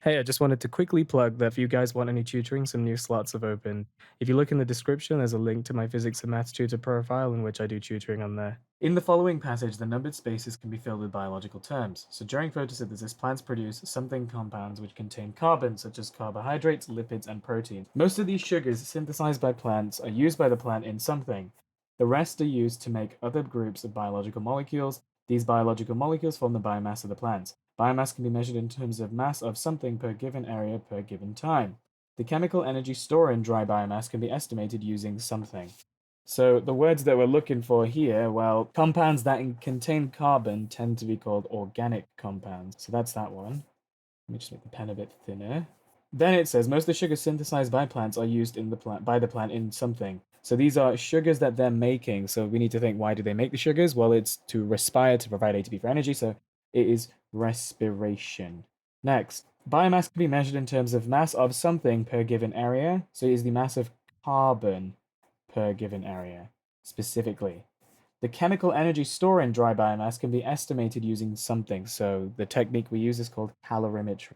Hey, I just wanted to quickly plug that if you guys want any tutoring, some new slots have opened. If you look in the description, there's a link to my physics and maths tutor profile in which I do tutoring on there. In the following passage, the numbered spaces can be filled with biological terms. So during photosynthesis, plants produce something compounds which contain carbon, such as carbohydrates, lipids, and proteins. Most of these sugars synthesized by plants are used by the plant in something. The rest are used to make other groups of biological molecules. These biological molecules form the biomass of the plant. Biomass can be measured in terms of mass of something per given area per given time. The chemical energy stored in dry biomass can be estimated using something. So the words that we're looking for here, well, compounds that contain carbon tend to be called organic compounds. So that's that one. Let me just make the pen a bit thinner. Then it says most of the sugars synthesized by plants are used in the plant by the plant in something. So these are sugars that they're making. So we need to think, why do they make the sugars? Well, it's to respire, to provide ATP for energy. So it is respiration. Next, biomass can be measured in terms of mass of something per given area. So it is the mass of carbon per given area, specifically. The chemical energy stored in dry biomass can be estimated using something. So the technique we use is called calorimetry,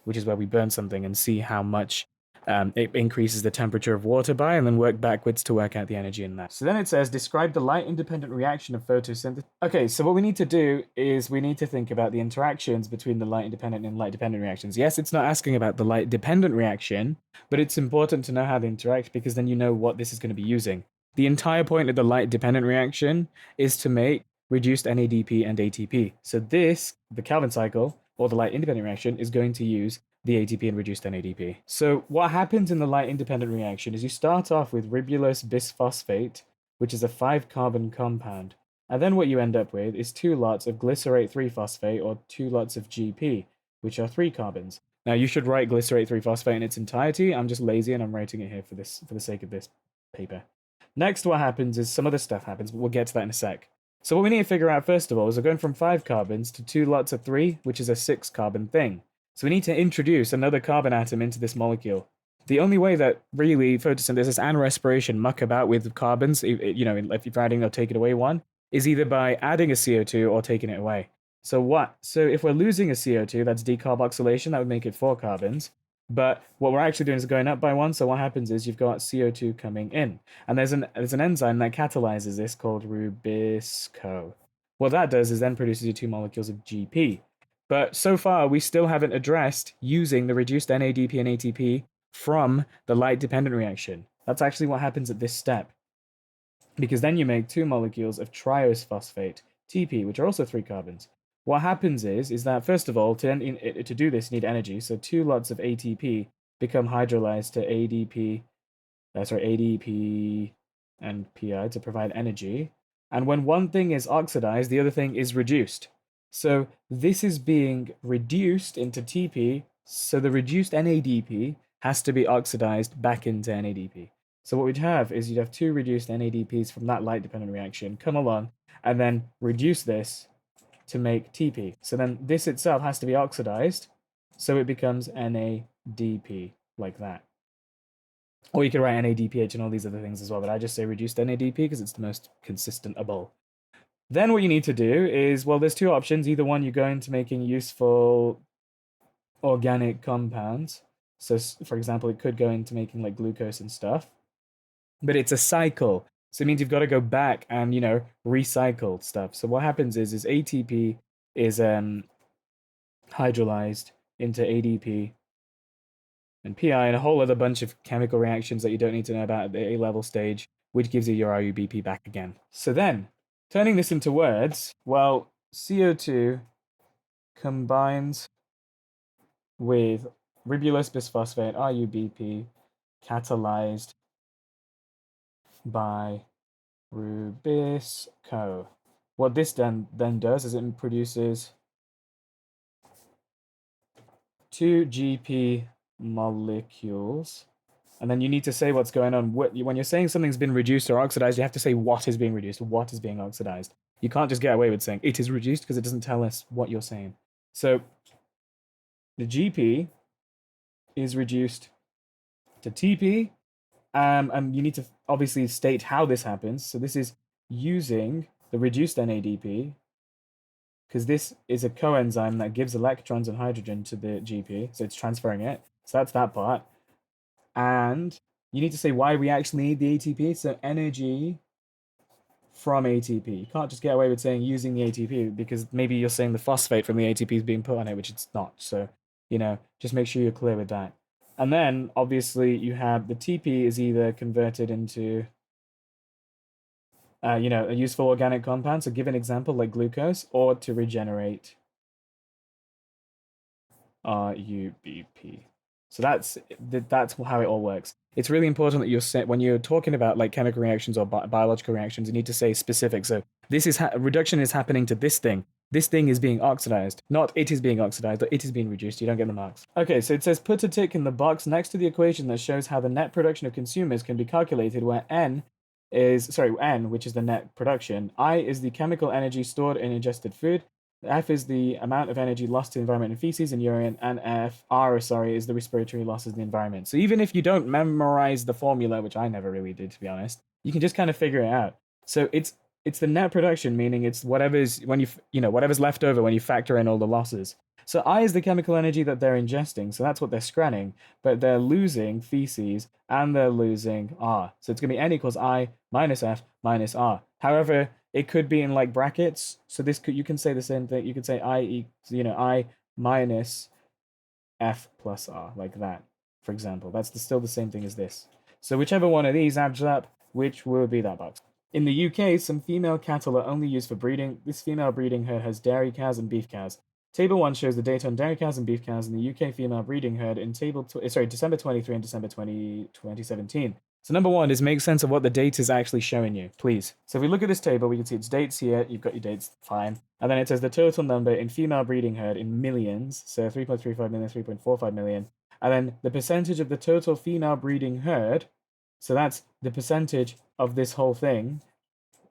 which is where we burn something and see how much it increases the temperature of water by, and then work backwards to work out the energy in that. So then it says, describe the light-independent reaction of photosynthesis. Okay, so what we need to do is we need to think about the interactions between the light-independent and light-dependent reactions. Yes, it's not asking about the light-dependent reaction, but it's important to know how they interact because then you know what this is going to be using. The entire point of the light-dependent reaction is to make reduced NADP and ATP. So this, the Calvin cycle, or the light-independent reaction, is going to use the ATP and reduced NADP. So what happens in the light-independent reaction is you start off with ribulose bisphosphate, which is a 5-carbon compound. And then what you end up with is 2 lots of glycerate 3-phosphate or 2 lots of GP, which are 3 carbons. Now you should write glycerate 3-phosphate in its entirety. I'm just lazy and I'm writing it here for the sake of this paper. Next, what happens is some other stuff happens, but we'll get to that in a sec. So what we need to figure out first of all is we're going from 5 carbons to 2 lots of 3, which is a 6-carbon thing. So we need to introduce another carbon atom into this molecule. The only way that really photosynthesis and respiration muck about with carbons, if you're adding or taking away one, is either by adding a CO2 or taking it away. So what? So if we're losing a CO2, that's decarboxylation, that would make it 4 carbons. But what we're actually doing is going up by 1. So what happens is you've got CO2 coming in, and there's an enzyme that catalyzes this called Rubisco. What that does is then produces you 2 molecules of GP. But so far, we still haven't addressed using the reduced NADP and ATP from the light-dependent reaction. That's actually what happens at this step. Because then you make 2 molecules of triose phosphate, TP, which are also 3 carbons. What happens is that, first of all, to do this, you need energy. So 2 lots of ATP become hydrolyzed to ADP and PI to provide energy. And when one thing is oxidized, the other thing is reduced. So this is being reduced into TP, so the reduced NADP has to be oxidized back into NADP. So what we'd have is you'd have 2 reduced NADPs from that light-dependent reaction come along and then reduce this to make TP. So then this itself has to be oxidized, so it becomes NADP, like that. Or you could write NADPH and all these other things as well, but I just say reduced NADP because it's the most consistentable. Then what you need to do is, well, there's 2 options. Either one, you go into making useful organic compounds. So, for example, it could go into making like glucose and stuff. But it's a cycle. So it means you've got to go back and, recycle stuff. So what happens is ATP is hydrolyzed into ADP and PI and a whole other bunch of chemical reactions that you don't need to know about at the A-level stage, which gives you your RUBP back again. So then, turning this into words, well, CO2 combines with ribulose bisphosphate, RUBP, catalyzed by Rubisco. What this then does is it produces 2 GP molecules, and then you need to say what's going on. When you're saying something's been reduced or oxidized, you have to say what is being reduced, what is being oxidized. You can't just get away with saying it is reduced because it doesn't tell us what you're saying. So the GP is reduced to TP, and you need to obviously state how this happens. So this is using the reduced NADP because this is a coenzyme that gives electrons and hydrogen to the GP, so it's transferring it. So that's that part. And you need to say why we actually need the ATP. So energy from ATP. You can't just get away with saying using the ATP because maybe you're saying the phosphate from the ATP is being put on it, which it's not. So, just make sure you're clear with that. And then obviously you have the TP is either converted into, a useful organic compound. So give an example like glucose, or to regenerate RUBP. So that's how it all works. It's really important that you're when you're talking about like chemical reactions or biological reactions, you need to say specific. So this is reduction is happening to this thing. This thing is being oxidized, not it is being oxidized or it is being reduced. You don't get the marks. Okay, so it says put a tick in the box next to the equation that shows how the net production of consumers can be calculated, where N, which is the net production, I is the chemical energy stored in ingested food, F is the amount of energy lost to the environment in feces and urine, and R is the respiratory losses in the environment. So even if you don't memorize the formula, which I never really did, to be honest, you can just kind of figure it out. So it's the net production, meaning it's whatever's whatever's left over when you factor in all the losses. So I is the chemical energy that they're ingesting, so that's what they're scanning, but they're losing feces and they're losing R. So it's going to be N equals I minus F minus R. However, it could be in like brackets. So you can say the same thing. You could say I minus F plus R, like that, for example. That's still the same thing as this. So whichever one of these adds up, which will be that box. In the UK, some female cattle are only used for breeding. This female breeding herd has dairy cows and beef cows. Table 1 shows the data on dairy cows and beef cows in the UK female breeding herd in December 23 and December 2017. So number 1 is make sense of what the data is actually showing you, please. So if we look at this table, we can see its dates here. You've got your dates, fine. And then it says the total number in female breeding herd in millions. So 3.35 million, 3.45 million. And then the percentage of the total female breeding herd. So that's the percentage of this whole thing.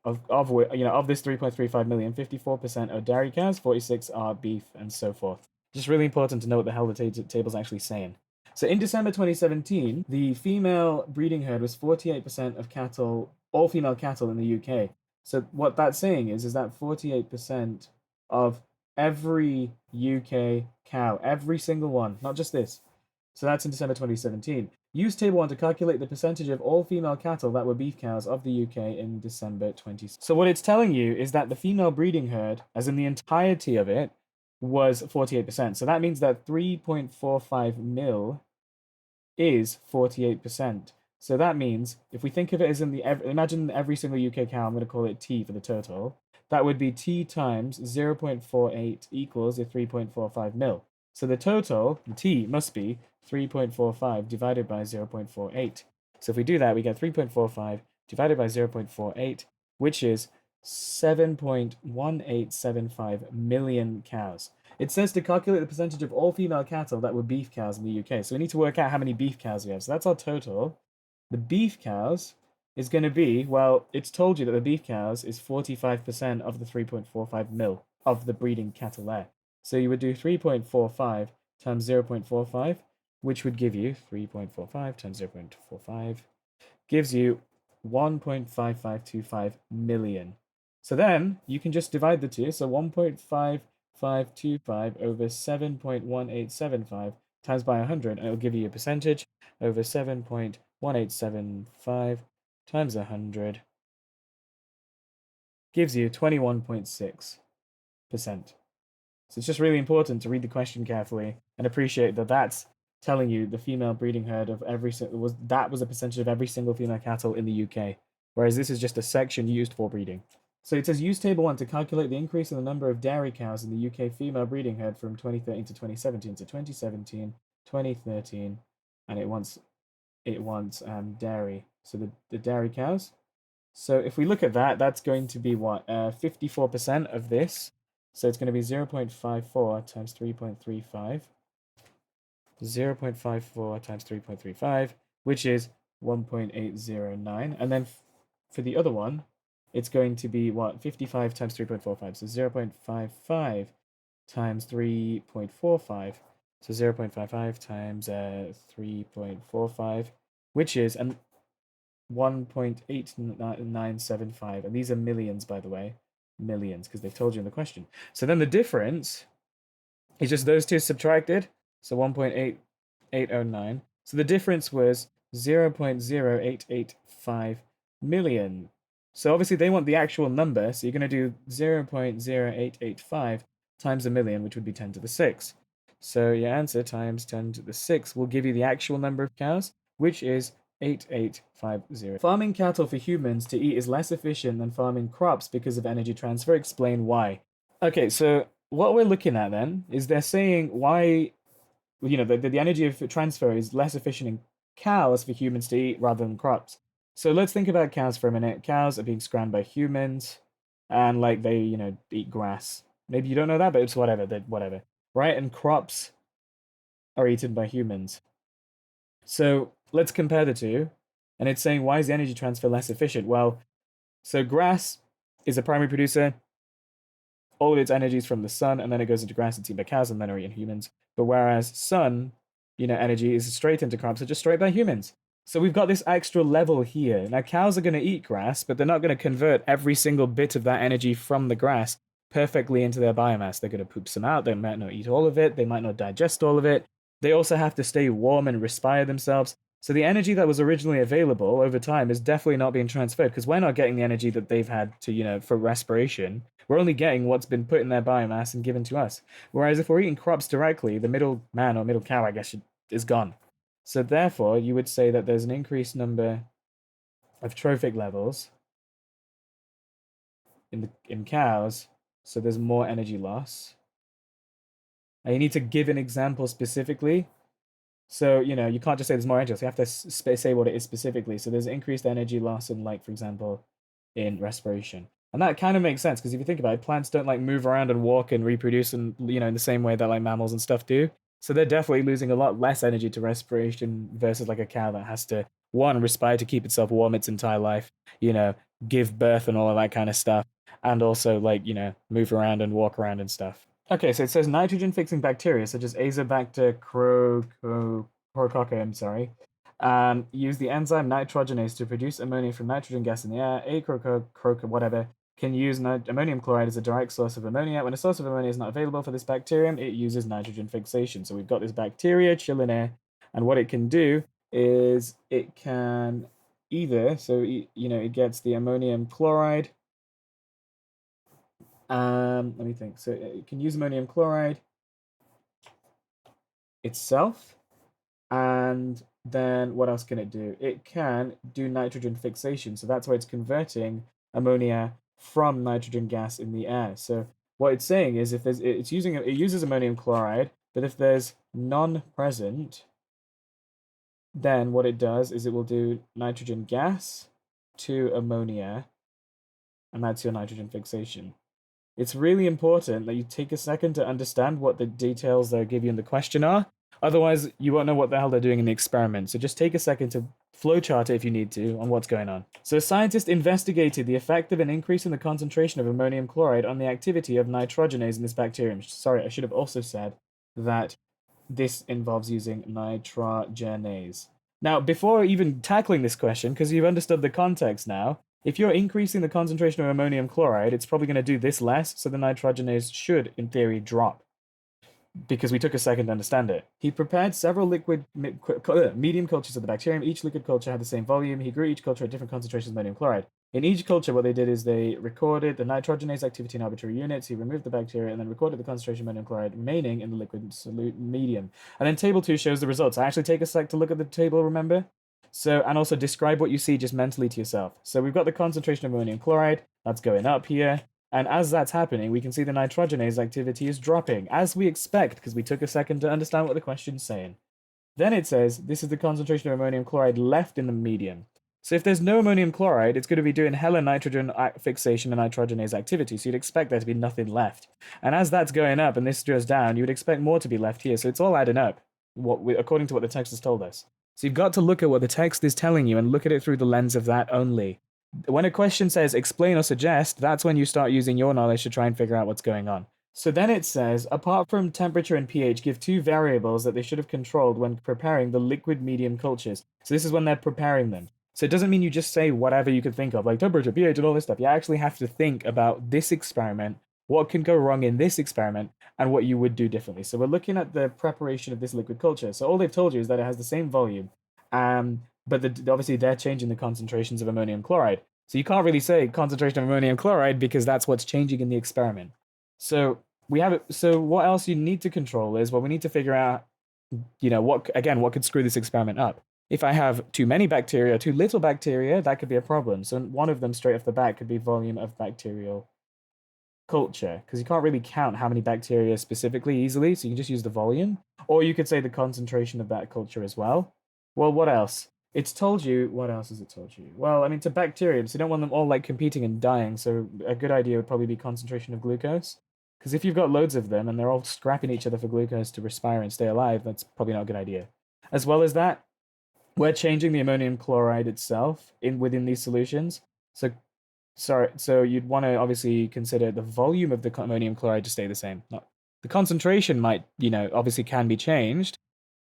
Of this 3.35 million, 54% are dairy cows, 46 are beef, and so forth. Just really important to know what the hell the table's actually saying. So in December 2017, the female breeding herd was 48% of cattle, all female cattle in the UK. So what that's saying is that 48% of every UK cow, every single one, not just this. So that's in December 2017. Use table 1 to calculate the percentage of all female cattle that were beef cows of the UK in December 20. So what it's telling you is that the female breeding herd, as in the entirety of it, was 48%. So that means that 3.45 mil is 48%. So that means if we think of it as imagine every single UK cow, I'm going to call it T for the total. That would be T times 0.48 equals the 3.45 mil. So the total, the T, must be 3.45 divided by 0.48. So if we do that, we get 3.45 divided by 0.48, which is 7.1875 million cows. It says to calculate the percentage of all female cattle that were beef cows in the UK. So we need to work out how many beef cows we have. So that's our total. The beef cows is going to be, well, it's told you that the beef cows is 45% of the 3.45 mil of the breeding cattle there. So you would do 3.45 times 0.45, which would give you 3.45 times 0.45, gives you 1.5525 million. So then you can just divide the two. So 1.5525 over 7.1875 times by 100, and it will give you a percentage over 7.1875 times 100 gives you 21.6%. So it's just really important to read the question carefully and appreciate that that's telling you the female breeding herd of was a percentage of every single female cattle in the UK, whereas this is just a section used for breeding. So it says use table 1 to calculate the increase in the number of dairy cows in the UK female breeding herd from 2013 to 2017 to 2017, 2013, and it wants dairy. So the dairy cows. So if we look at that, that's going to be what 54% of this. So it's going to be 0.54 times 3.35. 0.54 times 3.35, which is 1.809. And then for the other one, it's going to be what? 55 times 3.45. So 0.55 times 3.45. So 0.55 times 3.45, which is 1.8975. And these are millions, by the way. millions, because they've told you in the question. So then the difference is just those two subtracted, so 1.8809. So the difference was 0.0885 million. So obviously they want the actual number, so you're going to do 0.0885 times a million, which would be 10 to the 6. So your answer times 10 to the 6 will give you the actual number of cows, which is 8850. Farming cattle for humans to eat is less efficient than farming crops because of energy transfer. Explain why. Okay, so what we're looking at then is they're saying why, the energy of transfer is less efficient in cows for humans to eat rather than crops. So let's think about cows for a minute. Cows are being scrammed by humans, and like they, eat grass. Maybe you don't know that, but it's whatever. Whatever, right? And crops are eaten by humans. So let's compare the two, and it's saying why is the energy transfer less efficient? Well, so grass is a primary producer. All of its energy is from the sun, and then it goes into grass and eaten by cows, and then are eaten humans. But whereas sun, energy is straight into crops, so just straight by humans. So we've got this extra level here. Now cows are going to eat grass, but they're not going to convert every single bit of that energy from the grass perfectly into their biomass. They're going to poop some out. They might not eat all of it. They might not digest all of it. They also have to stay warm and respire themselves. So the energy that was originally available over time is definitely not being transferred because we're not getting the energy that they've had to, for respiration. We're only getting what's been put in their biomass and given to us. Whereas if we're eating crops directly, the middle man or middle cow, I guess, is gone. So therefore, you would say that there's an increased number of trophic levels in cows, so there's more energy loss. And you need to give an example specifically. So, you can't just say there's more energy loss. You have to say what it is specifically. So there's increased energy loss in, like, for example, in respiration. And that kind of makes sense because if you think about it, plants don't like move around and walk and reproduce and in the same way that like mammals and stuff do. So they're definitely losing a lot less energy to respiration versus like a cow that has to one respire to keep itself warm its entire life, give birth and all of that kind of stuff, and also like move around and walk around and stuff. Okay, so it says nitrogen fixing bacteria such as Azobacter crocococca, use the enzyme nitrogenase to produce ammonia from nitrogen gas in the air. Croca, whatever, can use ammonium chloride as a direct source of ammonia. When a source of ammonia is not available for this bacterium, it uses nitrogen fixation. So we've got this bacteria chilling here, and what it can do is it can either, it gets the ammonium chloride. Let me think. So it can use ammonium chloride itself, and then what else can it do? It can do nitrogen fixation. So that's why it's converting ammonia from nitrogen gas in the air. So what it's saying is if it uses ammonium chloride, but if there's none present, then what it does is it will do nitrogen gas to ammonia, and that's your nitrogen fixation. It's really important that you take a second to understand what the details they give you in the question are. Otherwise, you won't know what the hell they're doing in the experiment. So just take a second to flowchart it if you need to on what's going on. So scientists investigated the effect of an increase in the concentration of ammonium chloride on the activity of nitrogenase in this bacterium. Sorry, I should have also said that this involves using nitrogenase. Now, before even tackling this question, because you've understood the context now, if you're increasing the concentration of ammonium chloride, it's probably going to do this less, so the nitrogenase should, in theory, drop. Because we took a second to understand it. He prepared several medium cultures of the bacterium. Each liquid culture had the same volume. He grew each culture at different concentrations of ammonium chloride. In each culture, what they did is they recorded the nitrogenase activity in arbitrary units. He removed the bacteria and then recorded the concentration of ammonium chloride remaining in the liquid solute medium. And then table 2 shows the results. I actually take a sec to look at the table, remember? So, and also describe what you see just mentally to yourself. So we've got the concentration of ammonium chloride. That's going up here. And as that's happening, we can see the nitrogenase activity is dropping, as we expect, because we took a second to understand what the question's saying. Then it says, this is the concentration of ammonium chloride left in the medium. So if there's no ammonium chloride, it's going to be doing hella nitrogen fixation and nitrogenase activity, so you'd expect there to be nothing left. And as that's going up and this goes down, you would expect more to be left here, so it's all adding up, according to what the text has told us. So you've got to look at what the text is telling you and look at it through the lens of that only. When a question says explain or suggest, that's when you start using your knowledge to try and figure out what's going on. So then it says, apart from temperature and pH, give 2 variables that they should have controlled when preparing the liquid medium cultures. So this is when they're preparing them. So it doesn't mean you just say whatever you could think of, like temperature, pH, and all this stuff. You actually have to think about this experiment, what can go wrong in this experiment, and what you would do differently. So we're looking at the preparation of this liquid culture. So all they've told you is that it has the same volume, but obviously they're changing the concentrations of ammonium chloride. So you can't really say concentration of ammonium chloride because that's what's changing in the experiment. So we have it. So what else you need to control is, well, we need to figure out, what could screw this experiment up. If I have too many bacteria, too little bacteria, that could be a problem. So one of them straight off the bat could be volume of bacterial culture, because you can't really count how many bacteria specifically easily, so you can just use the volume. Or you could say the concentration of that culture as well. Well, what else? It's told you, what else has it told you? Well, I mean, to bacteria, so you don't want them all like competing and dying, so a good idea would probably be concentration of glucose. Because if you've got loads of them and they're all scrapping each other for glucose to respire and stay alive, that's probably not a good idea. As well as that, we're changing the ammonium chloride itself within these solutions. So so you'd want to obviously consider the volume of the ammonium chloride to stay the same. Not, the concentration might, obviously can be changed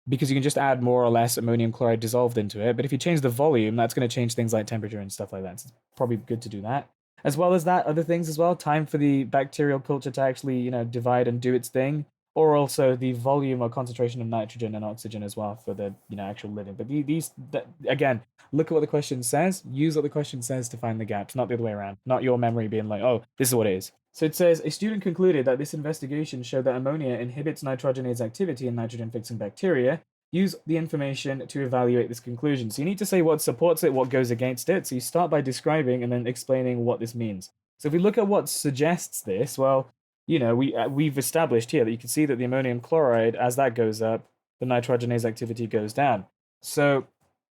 because you can just add more or less ammonium chloride dissolved into it. But if you change the volume, that's going to change things like temperature and stuff like that. So it's probably good to do that. As well as that, other things as well. Time for the bacterial culture to actually, divide and do its thing, or also the volume or concentration of nitrogen and oxygen as well for the, actual living. But again, look at what the question says. Use what the question says to find the gaps, not the other way around. Not your memory being like, oh, this is what it is. So it says a student concluded that this investigation showed that ammonia inhibits nitrogenase activity in nitrogen-fixing bacteria. Use the information to evaluate this conclusion. So you need to say what supports it, what goes against it. So you start by describing and then explaining what this means. So if we look at what suggests this, well, we've established here that you can see that the ammonium chloride, as that goes up, the nitrogenase activity goes down. So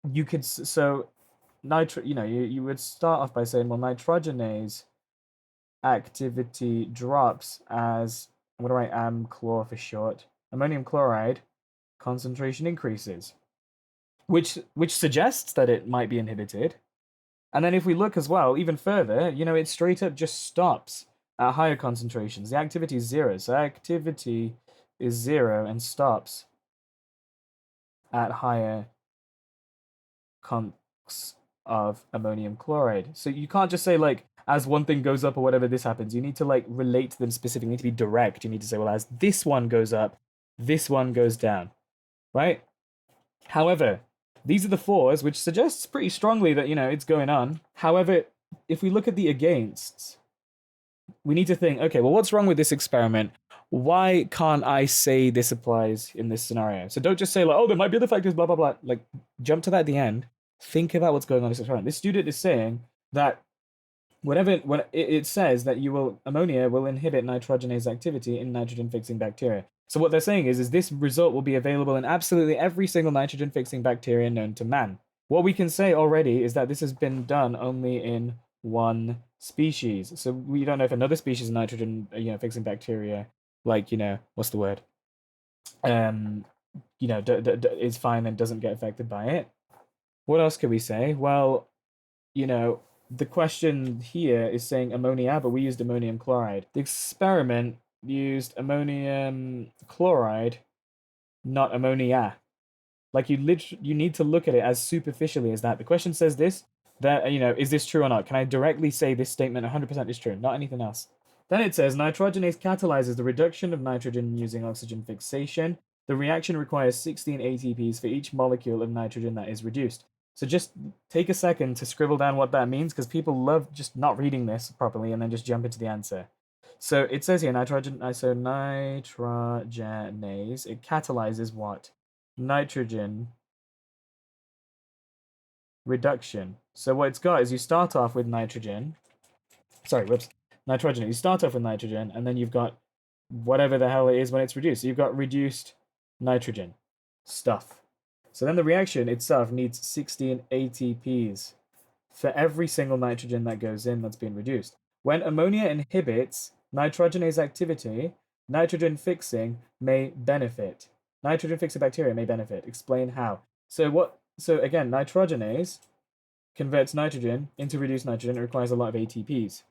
you could you would start off by saying, well, nitrogenase activity drops as, what do I chlor for short? Ammonium chloride concentration increases, which suggests that it might be inhibited. And then if we look as well even further, it straight up just stops at higher concentrations. The activity is zero, so activity is zero and stops at higher concs of ammonium chloride. So you can't just say like, as one thing goes up or whatever, this happens. You need to like relate them specifically. You need to be direct. You need to say, well, as this one goes up, this one goes down, right? However, these are the fours, which suggests pretty strongly that, it's going on. However, if we look at the againsts, we need to think, okay, well, what's wrong with this experiment? Why can't I say this applies in this scenario? So don't just say like, oh, there might be other factors, blah, blah, blah. Like, jump to that at the end. Think about what's going on in this experiment. This student is saying that when it says that ammonia will inhibit nitrogenase activity in nitrogen-fixing bacteria. So what they're saying is this result will be available in absolutely every single nitrogen-fixing bacteria known to man. What we can say already is that this has been done only in one species. So we don't know if another species of nitrogen, fixing bacteria, like, what's the word? Is fine and doesn't get affected by it. What else can we say? Well, the question here is saying ammonia, but we used ammonium chloride. The experiment used ammonium chloride, not ammonia. Like you need to look at it as superficially as that. The question says this, that, is this true or not? Can I directly say this statement 100% is true, not anything else? Then it says nitrogenase catalyzes the reduction of nitrogen using oxygen fixation. The reaction requires 16 ATPs for each molecule of nitrogen that is reduced. So just take a second to scribble down what that means, because people love just not reading this properly and then just jump into the answer. So it says here nitrogenase, it catalyzes what? Nitrogen reduction. So what it's got is you start off with nitrogen. Nitrogen. You start off with nitrogen, and then you've got whatever the hell it is when it's reduced. So you've got reduced nitrogen stuff. So then the reaction itself needs 16 ATPs for every single nitrogen that goes in that's being reduced. When ammonia inhibits nitrogenase activity, nitrogen fixing may benefit. Nitrogen fixing bacteria may benefit. Explain how. So again, nitrogenase converts nitrogen into reduced nitrogen. It requires a lot of ATPs.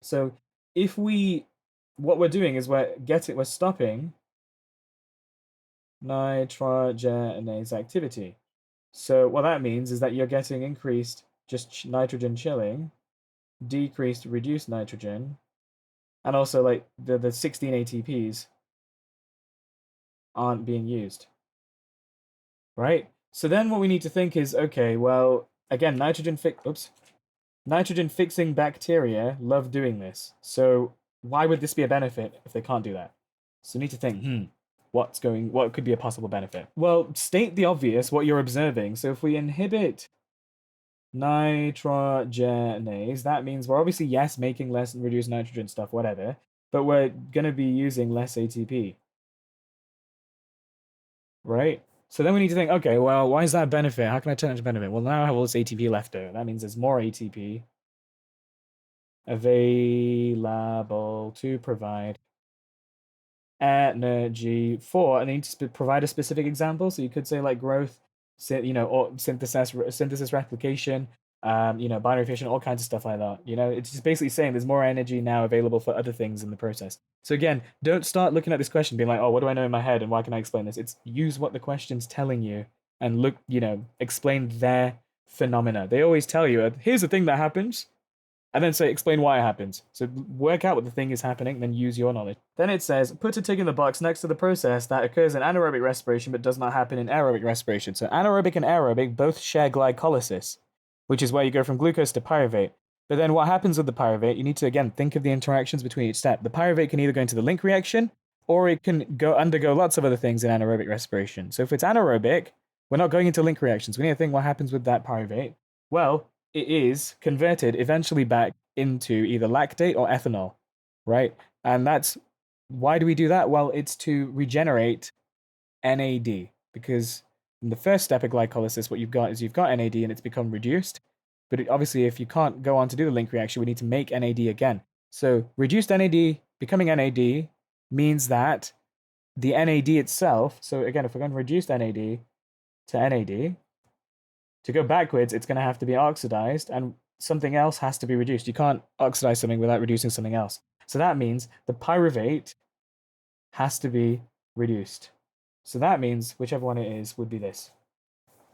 So what we're doing is we're stopping nitrogenase activity. So what that means is that you're getting increased just nitrogen chilling, decreased reduced nitrogen, and also like the 16 ATPs aren't being used, right? So then what we need to think is, okay, well, again, nitrogen fixing bacteria love doing this. So why would this be a benefit if they can't do that? So we need to think, what could be a possible benefit? Well, state the obvious, what you're observing. So if we inhibit nitrogenase, that means we're obviously, yes, making less and reduced nitrogen stuff, whatever, but we're going to be using less ATP, right? So then we need to think, okay, well, why is that a benefit? How can I turn it into benefit? Well, now I have all this ATP left over. That means there's more ATP available to provide energy for, and I need to provide a specific example. So you could say like growth, or synthesis, replication, binary fission, all kinds of stuff like that. It's just basically saying there's more energy now available for other things in the process. So again, don't start looking at this question being like, oh, what do I know in my head and why can I explain this? It's use what the question's telling you and explain their phenomena. They always tell you, here's the thing that happens, and then say explain why it happens. So work out what the thing is happening, then use your knowledge. Then it says put a tick in the box next to the process that occurs in anaerobic respiration but does not happen in aerobic respiration. So anaerobic and aerobic both share glycolysis, which is where you go from glucose to pyruvate. But then what happens with the pyruvate? You need to again think of the interactions between each step. The pyruvate can either go into the link reaction or it can undergo lots of other things in anaerobic respiration. So if it's anaerobic, we're not going into link reactions. We need to think what happens with that pyruvate. Well, it is converted eventually back into either lactate or ethanol, right? And that's why do we do that? Well, it's to regenerate NAD, because in the first step of glycolysis, what you've got is you've got NAD and it's become reduced. But obviously, if you can't go on to do the link reaction, we need to make NAD again. So reduced NAD becoming NAD means that the NAD itself, so again, if we're going to reduce NAD to NAD, to go backwards, it's going to have to be oxidized and something else has to be reduced. You can't oxidize something without reducing something else. So that means the pyruvate has to be reduced. So that means whichever one it is would be this.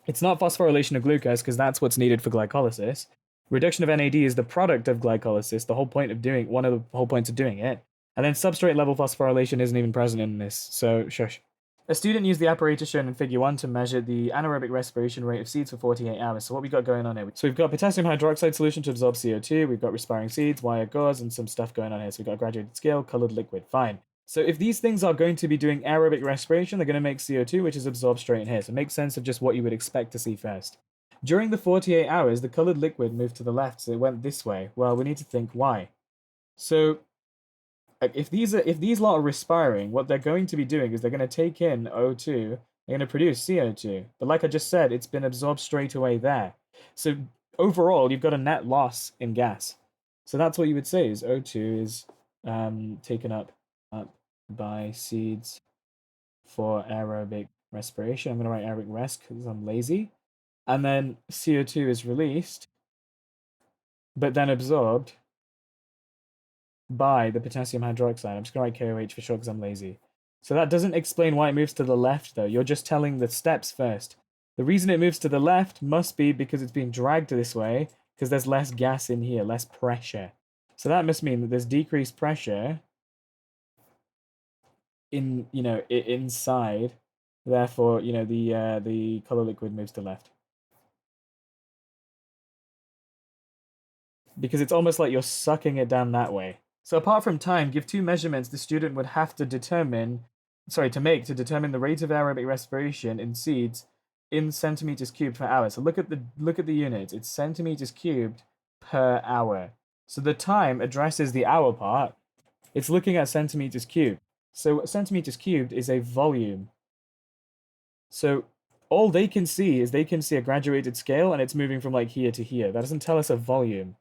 It's not phosphorylation of glucose because that's what's needed for glycolysis. Reduction of NAD is the product of glycolysis, one of the whole points of doing it. And then substrate level phosphorylation isn't even present in this, so shush. A student used the apparatus shown in figure 1 to measure the anaerobic respiration rate of seeds for 48 hours. So what we got going on here? So we've got potassium hydroxide solution to absorb CO2, we've got respiring seeds, wire gauze, and some stuff going on here. So we've got a graduated scale, colored liquid, fine. So if these things are going to be doing aerobic respiration, they're going to make CO2, which is absorbed straight in here. So make sense of just what you would expect to see first. During the 48 hours, the colored liquid moved to the left, so it went this way. Well, we need to think why. So if these lot are respiring, what they're going to be doing is they're going to take in O2, they're going to produce CO2. But like I just said, it's been absorbed straight away there. So overall, you've got a net loss in gas. So that's what you would say is O2 is taken up by seeds for aerobic respiration. I'm going to write aerobic rest because I'm lazy. And then CO2 is released, but then absorbed by the potassium hydroxide. I'm just going to write KOH for short because I'm lazy. So that doesn't explain why it moves to the left, though. You're just telling the steps first. The reason it moves to the left must be because it's being dragged this way, because there's less gas in here, less pressure. So that must mean that there's decreased pressure inside. Therefore, the color liquid moves to left. Because it's almost like you're sucking it down that way. So apart from time, give two measurements the student would have to make to determine the rate of aerobic respiration in seeds in centimeters cubed per hour. So look at the units. It's centimeters cubed per hour. So the time addresses the hour part. It's looking at centimeters cubed. So centimeters cubed is a volume. So all they can see is a graduated scale and it's moving from like here to here. That doesn't tell us a volume.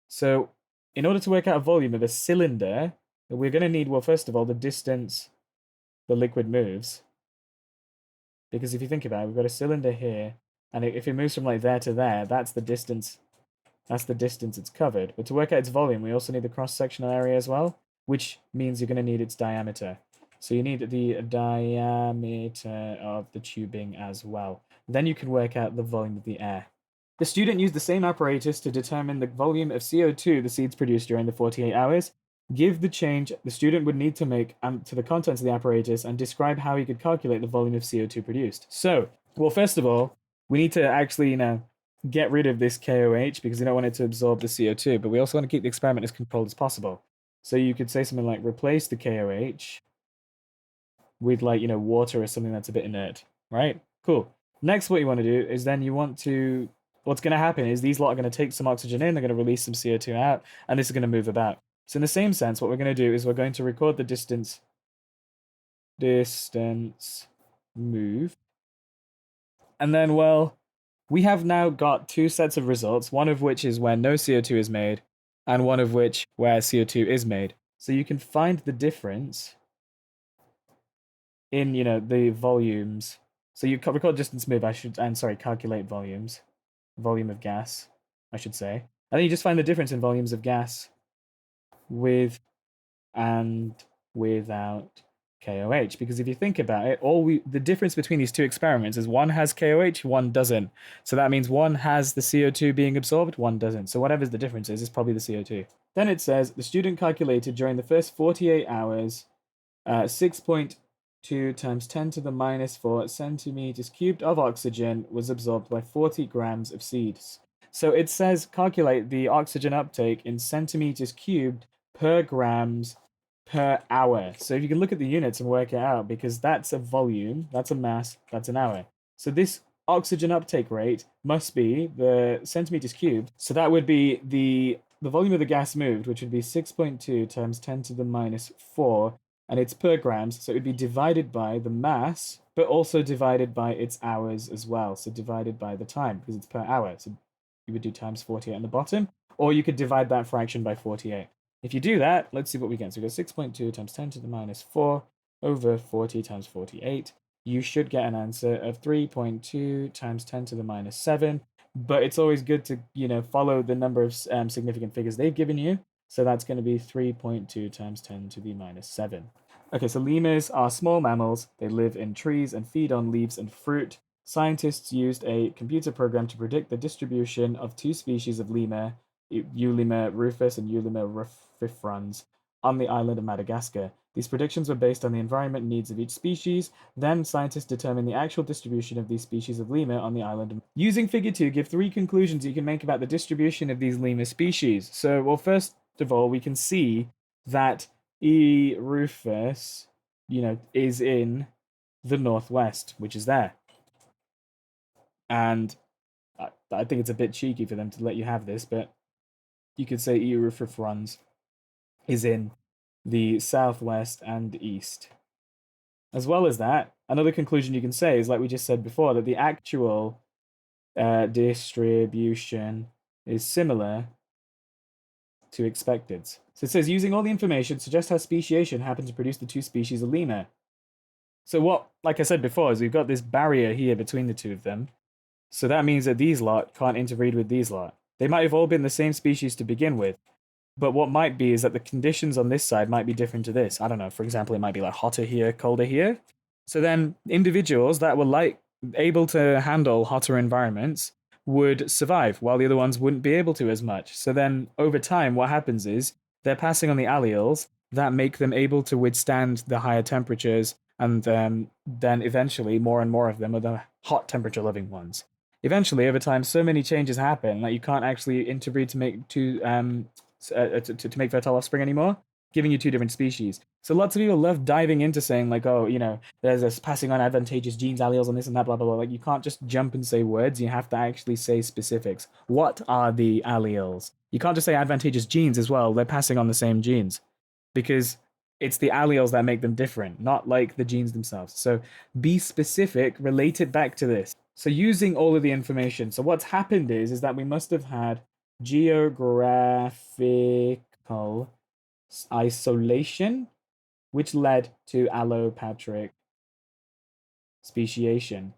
So in order to work out a volume of a cylinder, we're going to need, well, first of all, the distance the liquid moves. Because if you think about it, we've got a cylinder here, and if it moves from like there to there, that's the distance. That's the distance it's covered. But to work out its volume, we also need the cross-sectional area as well, which means you're going to need its diameter. So you need the diameter of the tubing as well. Then you can work out the volume of the air. The student used the same apparatus to determine the volume of CO2 the seeds produced during the 48 hours. Give the change the student would need to make to the contents of the apparatus and describe how he could calculate the volume of CO2 produced. So, well, first of all, we need to actually, get rid of this KOH because we don't want it to absorb the CO2, but we also want to keep the experiment as controlled as possible. So you could say something like replace the KOH with water or something that's a bit inert, right? Cool. Next, what you want to do is then you want to, what's going to happen is these lot are going to take some oxygen in, they're going to release some CO2 out, and this is going to move about. So in the same sense, what we're going to do is we're going to record the distance move. And then, well, we have now got two sets of results, one of which is where no CO2 is made, and one of which where CO2 is made. So you can find the difference in, the volumes. So you record distance move, calculate volumes. Volume of gas, I should say. And then you just find the difference in volumes of gas with and without KOH. Because if you think about it, the difference between these two experiments is one has KOH, one doesn't. So that means one has the CO2 being absorbed, one doesn't. So whatever the difference is, it's probably the CO2. Then it says the student calculated during the first 48 hours 6.2 times 10 to the minus 4 centimeters cubed of oxygen was absorbed by 40 grams of seeds. So it says calculate the oxygen uptake in centimeters cubed per grams per hour. So if you can look at the units and work it out, because that's a volume, that's a mass, that's an hour. So this oxygen uptake rate must be the centimeters cubed. So that would be the volume of the gas moved, which would be 6.2 times 10 to the minus 4, and it's per grams, so it would be divided by the mass, but also divided by its hours as well. So divided by the time, because it's per hour. So you would do times 48 on the bottom, or you could divide that fraction by 48. If you do that, let's see what we get. So we go 6.2 times 10 to the minus 4 over 40 times 48. You should get an answer of 3.2 times 10 to the minus 7. But it's always good to, follow the number of significant figures they've given you. So that's going to be 3.2 times 10 to the minus 7. Okay, so lemurs are small mammals. They live in trees and feed on leaves and fruit. Scientists used a computer program to predict the distribution of two species of lemur, Eulemur rufus and Eulemur rufifrons, on the island of Madagascar. These predictions were based on the environment needs of each species. Then scientists determined the actual distribution of these species of lemur on the island. Using figure 2, give 3 conclusions you can make about the distribution of these lemur species. So, well, first of all, we can see that E. rufus, is in the northwest, which is there. And I think it's a bit cheeky for them to let you have this, but you could say E. rufifrons is in the southwest and east. As well as that, another conclusion you can say is, like we just said before, that the actual distribution is similar to expected. So it says, using all the information, suggest how speciation happened to produce the two species of lemur. So what, like I said before, is we've got this barrier here between the two of them. So that means that these lot can't interbreed with these lot. They might have all been the same species to begin with, but what might be is that the conditions on this side might be different to this. I don't know, for example, it might be like hotter here, colder here. So then individuals that were able to handle hotter environments would survive, while the other ones wouldn't be able to as much. So then over time, what happens is they're passing on the alleles that make them able to withstand the higher temperatures, and then eventually more and more of them are the hot temperature loving ones. Eventually, over time, so many changes happen that you can't actually interbreed to make to make fertile offspring anymore, giving you two different species. So lots of people love diving into saying like, oh, there's this passing on advantageous genes, alleles, and this and that, blah, blah, blah. Like, you can't just jump and say words. You have to actually say specifics. What are the alleles? You can't just say advantageous genes as well. They're passing on the same genes because it's the alleles that make them different, not like the genes themselves. So be specific, relate it back to this. So using all of the information. So what's happened is that we must have had geographical isolation, which led to allopatric speciation.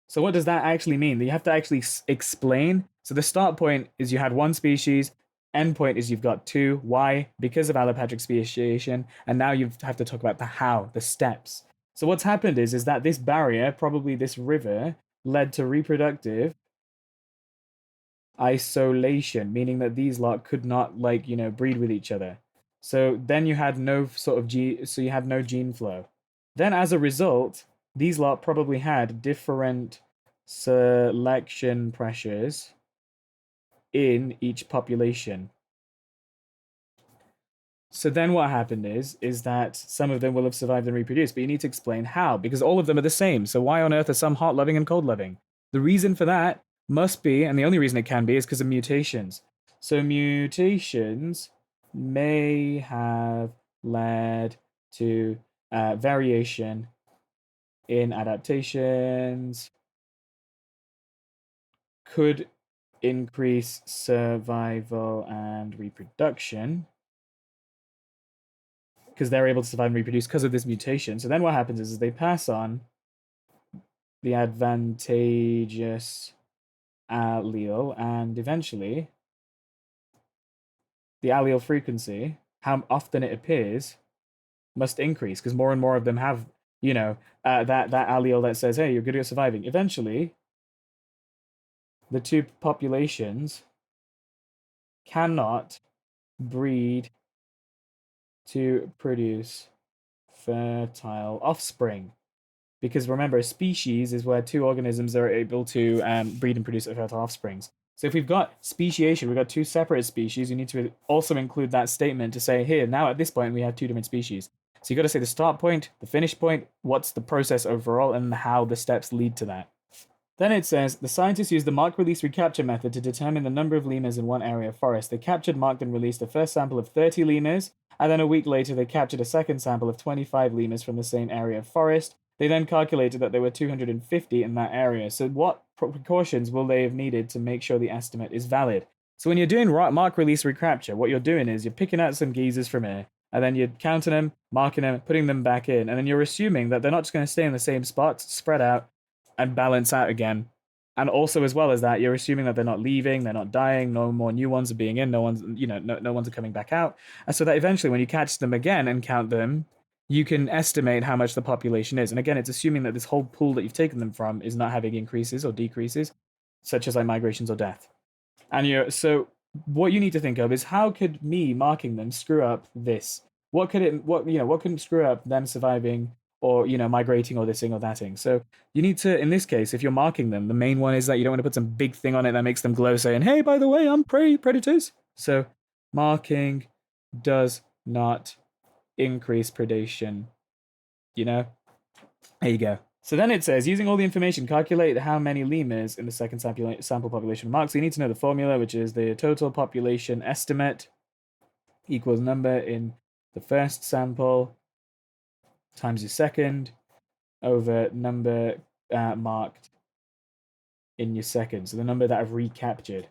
So what does that actually mean? You have to actually explain. So the start point is you had one species, endpoint is you've got 2. Why? Because of allopatric speciation. And now you have to talk about the how, the steps. So what's happened is that this barrier, probably this river, led to reproductive isolation, meaning that these lot could not, like, breed with each other. So then you had no sort of you had no gene flow. Then as a result, these lot probably had different selection pressures in each population. So then what happened is that some of them will have survived and reproduced, but you need to explain how, because all of them are the same. So why on earth are some hot loving and cold loving? The reason for that must be, and the only reason it can be, is because of mutations. So mutations may have led to variation in adaptations, could increase survival and reproduction, because they're able to survive and reproduce because of this mutation. So then what happens is they pass on the advantageous allele, and eventually the allele frequency, how often it appears, must increase because more and more of them have, that allele that says, hey, you're good at surviving. Eventually, the two populations cannot breed to produce fertile offspring. Because remember, a species is where two organisms are able to breed and produce fertile offsprings. So if we've got speciation, we've got two separate species, you need to also include that statement to say, here, now at this point, we have two different species. So you've got to say the start point, the finish point, what's the process overall, and how the steps lead to that. Then it says, the scientists used the mark, release, recapture method to determine the number of lemurs in one area of forest. They captured, marked, and released the first sample of 30 lemurs, and then a week later they captured a second sample of 25 lemurs from the same area of forest. They then calculated that there were 250 in that area. So what precautions will they have needed to make sure the estimate is valid? So when you're doing mark, release, recapture, what you're doing is you're picking out some geezers from here, and then you're counting them, marking them, putting them back in, and then you're assuming that they're not just going to stay in the same spots, spread out, and balance out again. And also, as well as that, you're assuming that they're not leaving, they're not dying, no more new ones are being in, no one's, no ones are coming back out. And so that eventually, when you catch them again and count them, you can estimate how much the population is. And again, it's assuming that this whole pool that you've taken them from is not having increases or decreases, such as like migrations or death. And so what you need to think of is, how could me marking them screw up this? What couldn't screw up them surviving or migrating or thising or thating? So you need to, in this case, if you're marking them, the main one is that you don't want to put some big thing on it that makes them glow saying, hey, by the way, I'm predators. So marking does not increase predation. There you go. So then it says, using all the information, calculate how many lemurs in the second sample population marked. So you need to know the formula, which is the total population estimate equals number in the first sample times your second over number marked in your second. So the number that I've recaptured.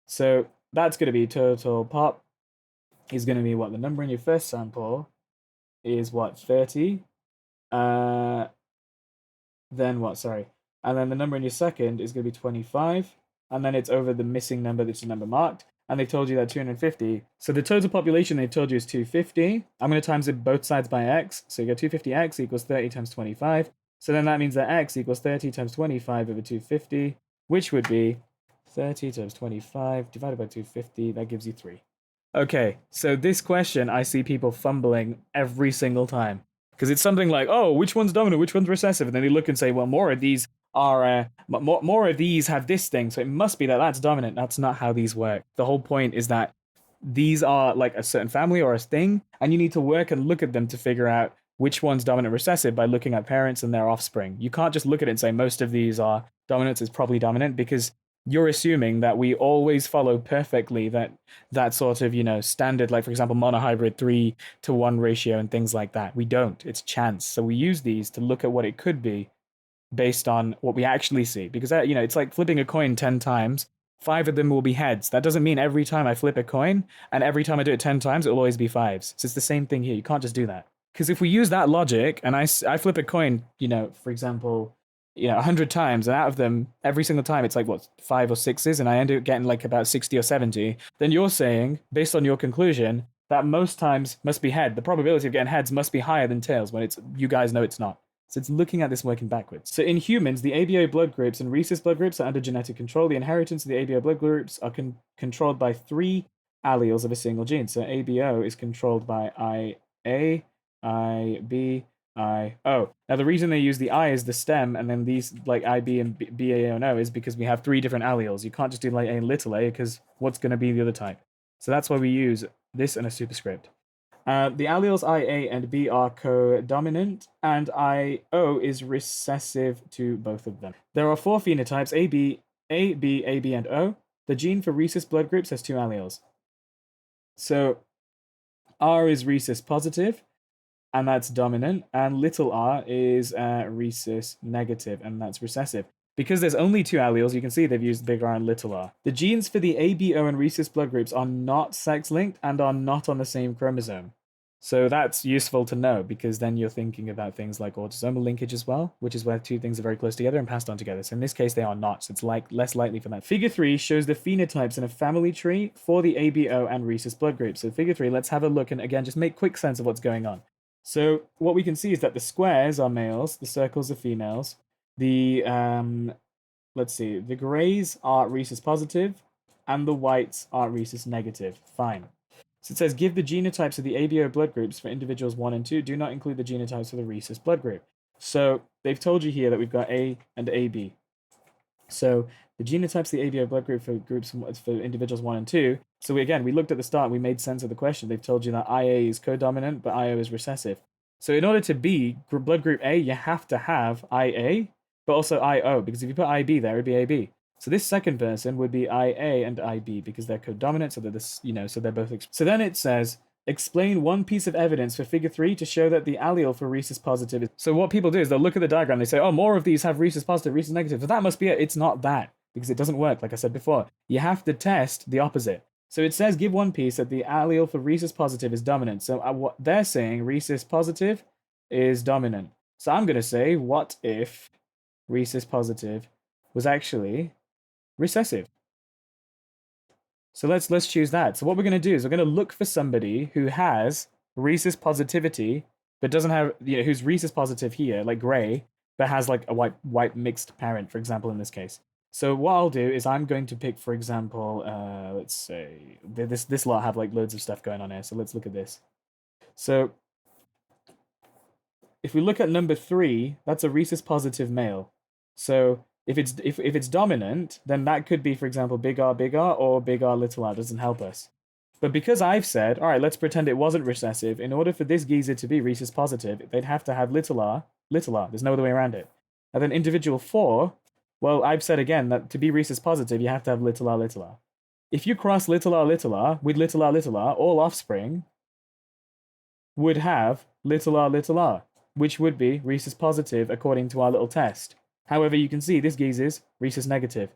So that's going to be total pop is going to be what? The number in your first sample is what? 30. Then what? Sorry. And then the number in your second is going to be 25. And then it's over the missing number that's the number marked. And they've told you that 250. So the total population they've told you is 250. I'm going to times it both sides by x. So you got 250x equals 30 times 25. So then that means that x equals 30 times 25 over 250, which would be 30 times 25 divided by 250. That gives you 3. Okay, so this question I see people fumbling every single time. Because it's something like, oh, which one's dominant, which one's recessive? And then they look and say, well, more of these are more of these have this thing, so it must be that that's dominant. That's not how these work. The whole point is that these are like a certain family or a thing, and you need to work and look at them to figure out which one's dominant recessive by looking at parents and their offspring. You can't just look at it and say most of these are dominant, it's probably dominant, because you're assuming that we always follow perfectly that sort of, standard, like, for example, monohybrid 3-to-1 ratio and things like that. We don't. It's chance. So we use these to look at what it could be based on what we actually see. Because, it's like flipping a coin 10 times. 5 of them will be heads. That doesn't mean every time I flip a coin and every time I do it 10 times, it will always be 5s. So it's the same thing here. You can't just do that. Because if we use that logic and I flip a coin, for example, 100 times, and out of them, every single time it's like what, 5 or 6s, and I end up getting like about 60 or 70, then you're saying, based on your conclusion, that most times must be head. The probability of getting heads must be higher than tails when it's you guys know it's not. So it's looking at this working backwards. So in humans, the ABO blood groups and rhesus blood groups are under genetic control. The inheritance of the ABO blood groups are controlled by 3 alleles of a single gene. So ABO is controlled by IA, IB, IO. Now the reason they use the I as the stem and then these like IB and BA and O is because we have 3 different alleles. You can't just do like a little a because what's going to be the other type? So that's why we use this and a superscript. The alleles IA and B are codominant, and IO is recessive to both of them. There are 4 phenotypes: AB, and O. The gene for rhesus blood groups has 2 alleles. So R is rhesus positive, and that's dominant, and little r is rhesus negative, and that's recessive. Because there's only 2 alleles, you can see they've used big R and little r. The genes for the ABO and rhesus blood groups are not sex-linked and are not on the same chromosome. So that's useful to know, because then you're thinking about things like autosomal linkage as well, which is where 2 things are very close together and passed on together. So in this case, they are not. So it's less likely for that. Figure 3 shows the phenotypes in a family tree for the ABO and rhesus blood groups. So figure 3, let's have a look and again, just make quick sense of what's going on. So what we can see is that the squares are males, the circles are females. The let's see, the grays are rhesus positive, and the whites are rhesus negative. Fine. So it says give the genotypes of the ABO blood groups for individuals 1 and 2. Do not include the genotypes for the rhesus blood group. So they've told you here that we've got A and AB. So the genotypes of the ABO blood group for individuals 1 and 2. So we looked at the start and we made sense of the question. They've told you that IA is codominant, but IO is recessive. So in order to be blood group A, you have to have IA, but also IO, because if you put IB there, it'd be AB. So this second person would be IA and IB because they're codominant, so they're this, so they're both. So then it says explain one piece of evidence for figure 3 to show that the allele for rhesus positive is. So what people do is they'll look at the diagram, they say, oh, more of these have rhesus positive, rhesus negative. So that must be it. It's not that, because it doesn't work, like I said before. You have to test the opposite. So it says give one piece that the allele for rhesus positive is dominant. So what they're saying, rhesus positive is dominant. So I'm going to say, what if rhesus positive was actually recessive? So let's choose that. So what we're going to do is we're going to look for somebody who has rhesus positivity, but doesn't have, who's rhesus positive here, like gray, but has like a white mixed parent, for example, in this case. So what I'll do is I'm going to pick, for example, let's say this lot have like loads of stuff going on here. So let's look at this. So if we look at number 3, that's a rhesus positive male. So if it's dominant, then that could be, for example, big R or big R little r. Doesn't help us. But because I've said, all right, let's pretend it wasn't recessive. In order for this geezer to be rhesus positive, they'd have to have little r. There's no other way around it. And then individual 4, well, I've said again that to be rhesus positive, you have to have little r. If you cross little r with little r, all offspring would have little r, which would be rhesus positive according to our little test. However, you can see this geezer's rhesus negative.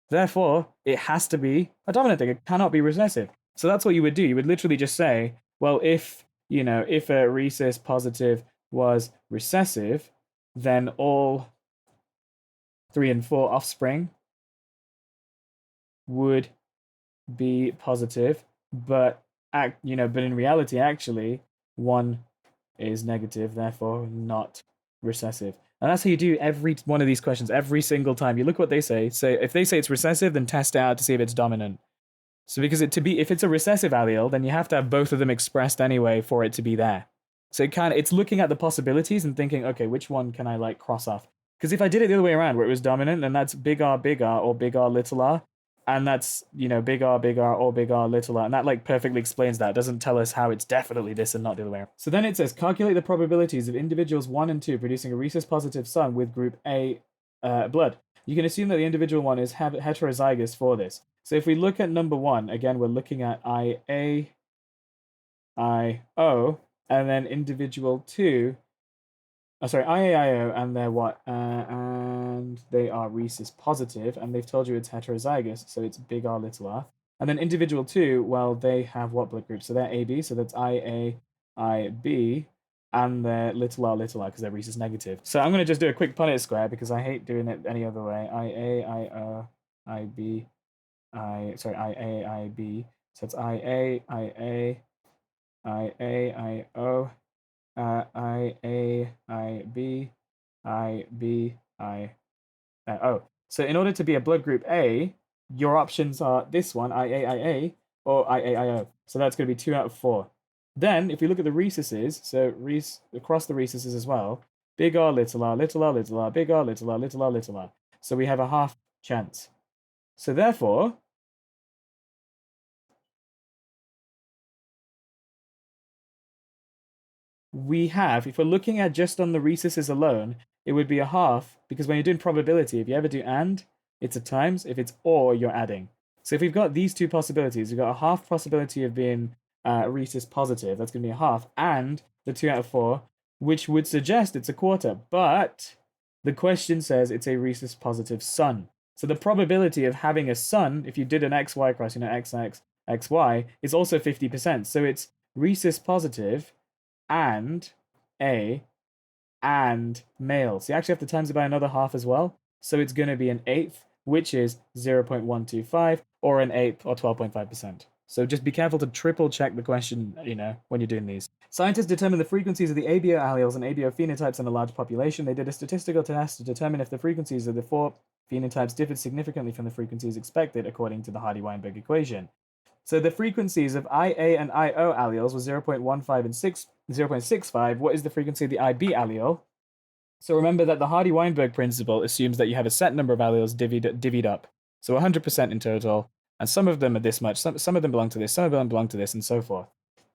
Therefore, it has to be a dominant thing. It cannot be recessive. So that's what you would do. You would literally just say, well, if a rhesus positive was recessive, then all 3 and 4 offspring would be positive, but in reality, actually, 1 is negative, therefore not recessive. And that's how you do every one of these questions every single time. You look what they say. So if they say it's recessive, then test it out to see if it's dominant. So because if it's a recessive allele, then you have to have both of them expressed anyway for it to be there. So it's looking at the possibilities and thinking, okay, which one can I like cross off? Because if I did it the other way around, where it was dominant, then that's big R or big R little r. And that's, big R or big R little r. And that like perfectly explains that. It doesn't tell us how it's definitely this and not the other way around. So then it says, calculate the probabilities of individuals 1 and 2 producing a rhesus positive son with group A blood. You can assume that the individual 1 is heterozygous for this. So if we look at number 1, again, we're looking at IA, IO, and then individual 2, IAIO, and they're what? And they are rhesus positive, and they've told you it's heterozygous, so it's big R, little r. And then individual 2, well, they have what blood group? So they're AB, so that's IA, IB, and they're little r because they're rhesus negative. So I'm going to just do a quick Punnett square because I hate doing it any other way. IA, IO, IB, sorry, IA, IB. So it's IA, IA, IA, IO, IA, IB, IB, I. So in order to be a blood group A, your options are this one, IAIA, or IAIO. So that's going to be 2 out of 4. Then, if we look at the rhesuses, so across the rhesuses as well, big R, little r, little r, little r, big R, little r, little r, little r. So we have a half chance. So therefore, we have, if we're looking at just on the rhesuses alone, it would be a half, because when you're doing probability, if you ever do and, it's a times. If it's or, you're adding. So if we've got these two possibilities, we've got a half possibility of being rhesus positive, that's going to be a half, and the 2 out of 4, which would suggest it's a quarter. But the question says it's a rhesus positive son. So the probability of having a son, if you did an XY cross, XX, XY, is also 50%. So it's rhesus positive and A and male. So you actually have to times it by another half as well. So it's going to be an eighth, which is 0.125, or an eighth, or 12.5%. So just be careful to triple check the question, when you're doing these. Scientists determined the frequencies of the ABO alleles and ABO phenotypes in a large population. They did a statistical test to determine if the frequencies of the 4 phenotypes differed significantly from the frequencies expected according to the Hardy-Weinberg equation. So the frequencies of IA and IO alleles were 0.15 and 0.65. What is the frequency of the IB allele? So remember that the Hardy-Weinberg principle assumes that you have a set number of alleles divvied up. So 100% in total, and some of them are this much, some of them belong to this, some of them belong to this, and so forth.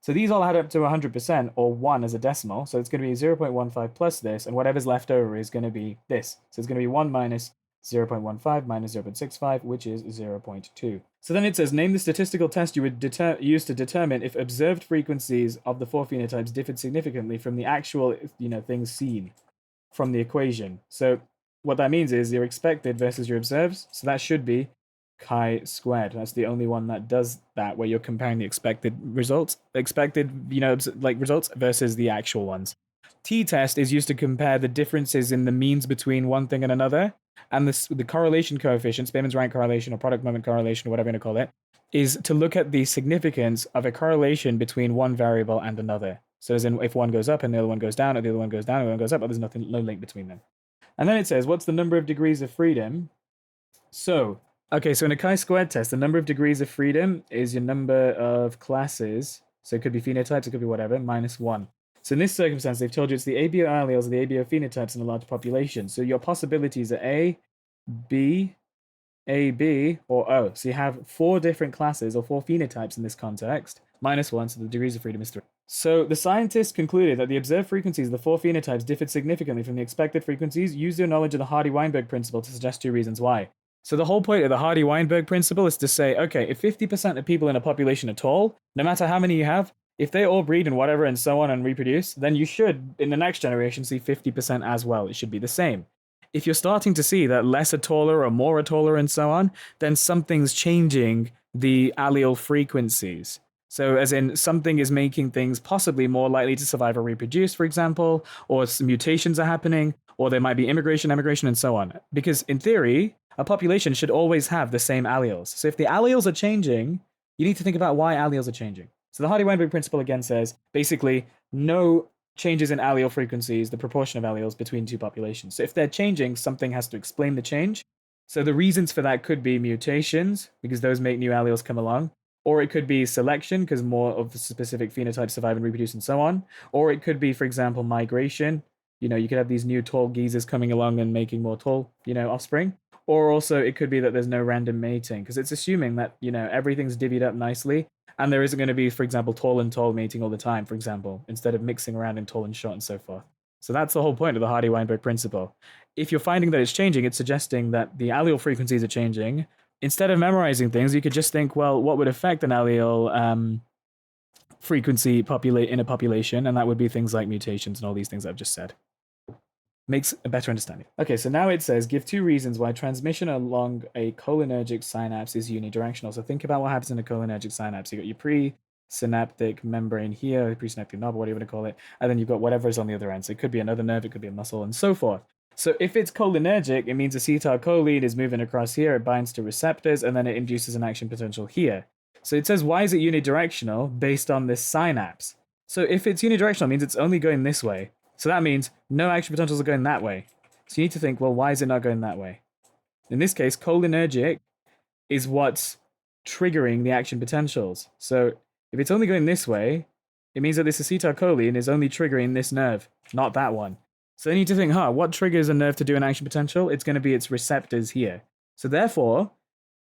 So these all add up to 100%, or 1 as a decimal, so it's going to be 0.15 plus this, and whatever's left over is going to be this. So it's going to be 1 minus 0.15 minus 0.65, which is 0.2. So then it says, name the statistical test you would use to determine if observed frequencies of the 4 phenotypes differed significantly from the actual, things seen from the equation. So what that means is your expected versus your observed. So that should be chi-squared. That's the only one that does that, where you're comparing the expected results, results versus the actual ones. T-test is used to compare the differences in the means between one thing and another. And the correlation coefficient, Spearman's rank correlation or product moment correlation, or whatever you're going to call it, is to look at the significance of a correlation between one variable and another. So as in, if one goes up and the other one goes down, or the other one goes down and the other one goes up, but there's no link between them. And then it says, what's the number of degrees of freedom? So in a chi-squared test, the number of degrees of freedom is your number of classes. So it could be phenotypes, it could be whatever, minus 1. So in this circumstance, they've told you it's the ABO alleles or the ABO phenotypes in a large population. So your possibilities are A, B, AB, or O. So you have 4 different classes or 4 phenotypes in this context, minus 1, so the degrees of freedom is 3. So the scientists concluded that the observed frequencies of the 4 phenotypes differed significantly from the expected frequencies. Use their knowledge of the Hardy-Weinberg principle to suggest 2 reasons why. So the whole point of the Hardy-Weinberg principle is to say, okay, if 50% of people in a population are tall, no matter how many you have, if they all breed and whatever and so on and reproduce, then you should, in the next generation, see 50% as well. It should be the same. If you're starting to see that less are taller or more are taller and so on, then something's changing the allele frequencies. So as in, something is making things possibly more likely to survive or reproduce, for example, or some mutations are happening, or there might be immigration, emigration, and so on. Because in theory, a population should always have the same alleles. So if the alleles are changing, you need to think about why alleles are changing. So the Hardy-Weinberg principle again says, basically, no changes in allele frequencies, the proportion of alleles between 2 populations. So if they're changing, something has to explain the change. So the reasons for that could be mutations, because those make new alleles come along. Or it could be selection, because more of the specific phenotypes survive and reproduce and so on. Or it could be, for example, migration. You could have these new tall geezers coming along and making more tall, offspring. Or also it could be that there's no random mating, because it's assuming that, everything's divvied up nicely. And there isn't going to be, for example, tall and tall mating all the time, for example, instead of mixing around in tall and short and so forth. So that's the whole point of the Hardy-Weinberg principle. If you're finding that it's changing, it's suggesting that the allele frequencies are changing. Instead of memorizing things, you could just think, well, what would affect an allele frequency in a population? And that would be things like mutations and all these things I've just said. Makes a better understanding. Okay, so now it says, give 2 reasons why transmission along a cholinergic synapse is unidirectional. So think about what happens in a cholinergic synapse. You got your synaptic membrane here, presynaptic knob, whatever you want to call it, and then you've got whatever is on the other end. So it could be another nerve, it could be a muscle, and so forth. So if it's cholinergic, it means acetylcholine is moving across here, it binds to receptors, and then it induces an action potential here. So it says, why is it unidirectional based on this synapse? So if it's unidirectional, it means it's only going this way. So that means no action potentials are going that way. So you need to think, well, why is it not going that way? In this case, cholinergic is what's triggering the action potentials. So if it's only going this way, it means that this acetylcholine is only triggering this nerve, not that one. So you need to think, what triggers a nerve to do an action potential? It's going to be its receptors here. So therefore,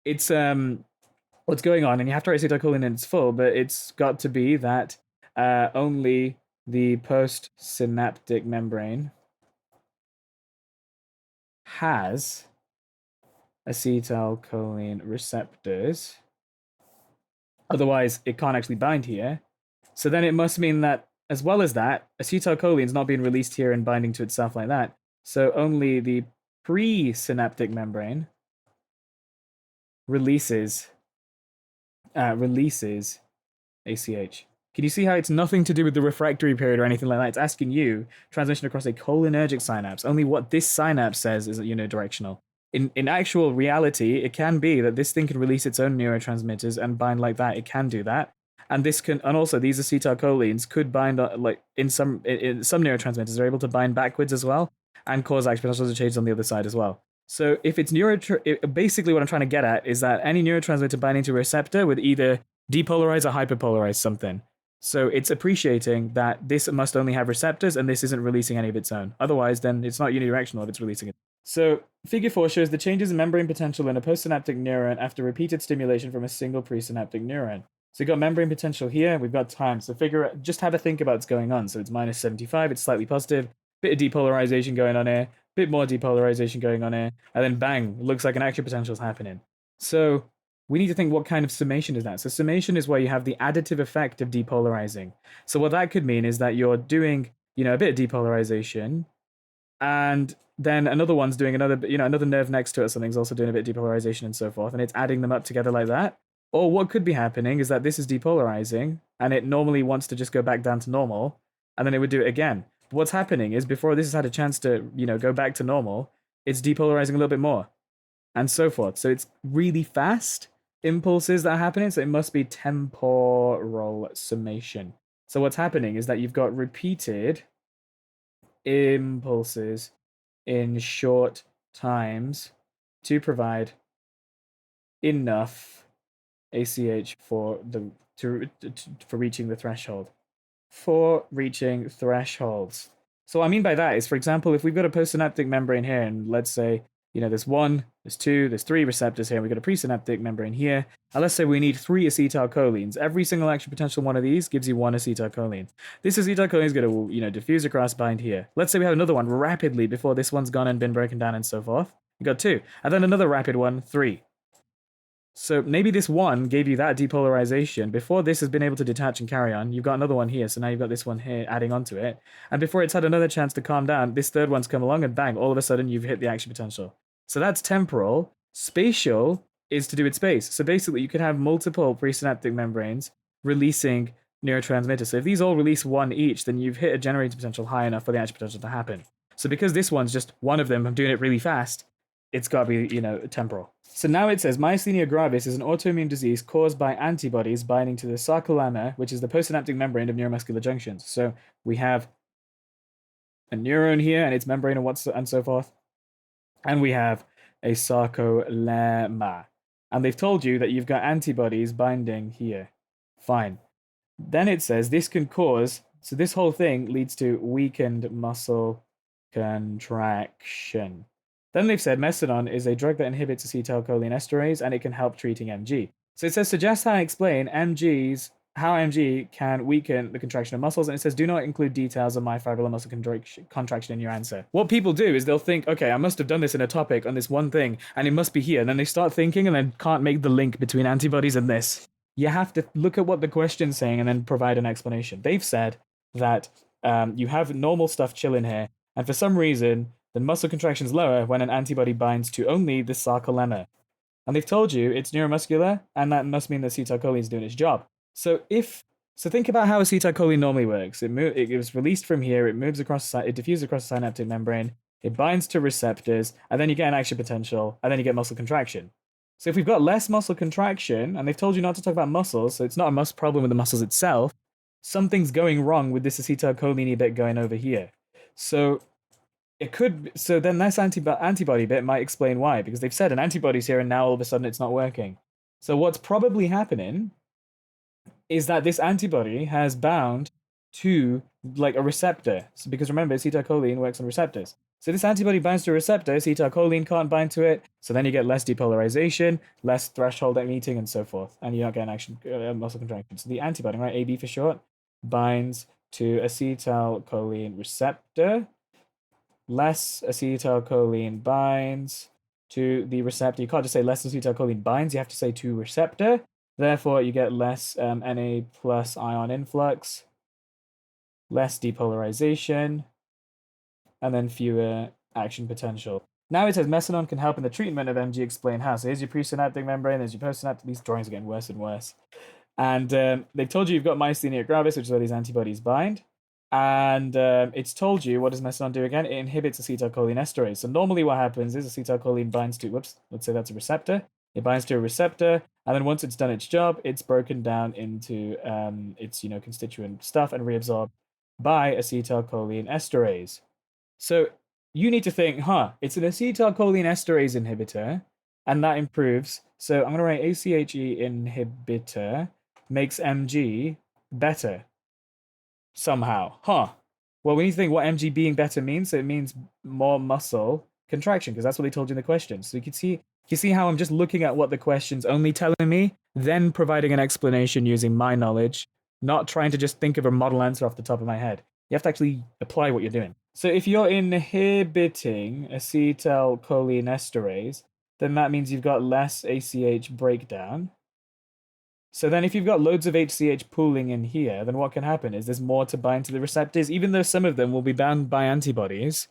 it's what's going on, and you have to write acetylcholine in its full, but it's got to be that only the postsynaptic membrane has acetylcholine receptors. Otherwise, it can't actually bind here. So then it must mean that, as well as that, acetylcholine is not being released here and binding to itself like that. So only the presynaptic membrane releases ACH. Can you see how it's nothing to do with the refractory period or anything like that? It's asking you transmission across a cholinergic synapse. Only what this synapse says is unidirectional. In actual reality, it can be that this thing can release its own neurotransmitters and bind like that. It can do that. And this can, and also these acetylcholines could bind like in some neurotransmitters are able to bind backwards as well and cause action potentials to change on the other side as well. So if it's basically what I'm trying to get at is that any neurotransmitter binding to a receptor would either depolarize or hyperpolarize something. So it's appreciating that this must only have receptors and this isn't releasing any of its own. Otherwise, then it's not unidirectional if it's releasing it. So figure 4 shows the changes in membrane potential in a postsynaptic neuron after repeated stimulation from a single presynaptic neuron. So we've got membrane potential here, we've got time. So just have a think about what's going on. So it's minus 75, it's slightly positive, bit of depolarization going on here, bit more depolarization going on here, and then bang, looks like an action potential is happening. So we need to think, what kind of summation is that? So summation is where you have the additive effect of depolarizing. So what that could mean is that you're doing, a bit of depolarization, and then another one's doing another nerve next to it or something's also doing a bit of depolarization and so forth, and it's adding them up together like that. Or what could be happening is that this is depolarizing, and it normally wants to just go back down to normal, and then it would do it again. But what's happening is before this has had a chance to, go back to normal, it's depolarizing a little bit more, and so forth. So it's really fast impulses that are happening, so it must be temporal summation. So what's happening is that you've got repeated impulses in short times to provide enough ACH for reaching the threshold. For reaching thresholds. So what I mean by that is, for example, if we've got a postsynaptic membrane here, and let's say, there's 1, there's 2, there's 3 receptors here, and we've got a presynaptic membrane here, and let's say we need 3 acetylcholines. Every single action potential one of these gives you 1 acetylcholine. This acetylcholine is going to, diffuse across, bind here. Let's say we have another one rapidly before this one's gone and been broken down and so forth. You got 2, and then another rapid one, 3. So maybe this one gave you that depolarization. Before this has been able to detach and carry on, you've got another one here. So now you've got this one here adding onto it. And before it's had another chance to calm down, this third one's come along and bang, all of a sudden you've hit the action potential. So that's temporal. Spatial is to do with space. So basically you could have multiple presynaptic membranes releasing neurotransmitters. So if these all release 1 each, then you've hit a generating potential high enough for the action potential to happen. So because this one's just one of them, I'm doing it really fast, it's got to be, temporal. So now it says myasthenia gravis is an autoimmune disease caused by antibodies binding to the sarcolemma, which is the postsynaptic membrane of neuromuscular junctions. So we have a neuron here and its membrane and so forth. And we have a sarcolemma. And they've told you that you've got antibodies binding here. Fine. Then it says this can cause, so this whole thing leads to weakened muscle contraction. Then they've said methadone is a drug that inhibits acetylcholinesterase and it can help treating MG. So it says, suggest how I explain how MG can weaken the contraction of muscles, and it says, do not include details of myofibrillar muscle contraction in your answer. What people do is they'll think, okay, I must have done this in a topic on this one thing, and it must be here. And then they start thinking and then can't make the link between antibodies and this. You have to look at what the question's saying and then provide an explanation. They've said that you have normal stuff chilling here, and for some reason, the muscle contraction is lower when an antibody binds to only the sarcolemma. And they've told you it's neuromuscular, and that must mean that acetylcholine is doing its job. So if So think about how acetylcholine normally works. It was released from here, it moves across, it diffuses across the synaptic membrane, it binds to receptors, and then you get an action potential, and then you get muscle contraction. So if we've got less muscle contraction, and they've told you not to talk about muscles, so it's not a muscle problem with the muscles itself, something's going wrong with this acetylcholine bit going over here. So it could. So then this antibody bit might explain why, because they've said an antibody's here, and now all of a sudden it's not working. So what's probably happening is that this antibody has bound to like a receptor. So, because remember, acetylcholine works on receptors. So this antibody binds to a receptor, acetylcholine can't bind to it, so then you get less depolarization, less threshold at meeting, and so forth, and you're not getting action muscle contraction. So the antibody, right, AB for short, binds to acetylcholine receptor, less acetylcholine binds to the receptor. You can't just say less acetylcholine binds, you have to say to receptor. Therefore, you get less Na plus ion influx, less depolarization, and then fewer action potential. Now it says methadone can help in the treatment of MG. Explain how. So here's your presynaptic membrane, there's your postsynaptic. These drawings are getting worse and worse. And they've told you you've got myasthenia gravis, which is where these antibodies bind. And it's told you, what does methadone do again? It inhibits acetylcholinesterase. So normally what happens is acetylcholine binds to, whoops, let's say that's a receptor. It binds to a receptor, and then once it's done its job, it's broken down into its constituent stuff and reabsorbed by acetylcholinesterase. So you need to think, it's an acetylcholinesterase inhibitor, and that improves. So I'm going to write ACHE inhibitor makes MG better somehow. Well, we need to think what MG being better means. So it means more muscle contraction, because that's what they told you in the question. So you see how I'm just looking at what the question's only telling me, then providing an explanation using my knowledge, not trying to just think of a model answer off the top of my head. You have to actually apply what you're doing. So if you're inhibiting acetylcholinesterase, then that means you've got less ACH breakdown. So then if you've got loads of HCH pooling in here, then what can happen is there's more to bind to the receptors. Even though some of them will be bound by antibodies,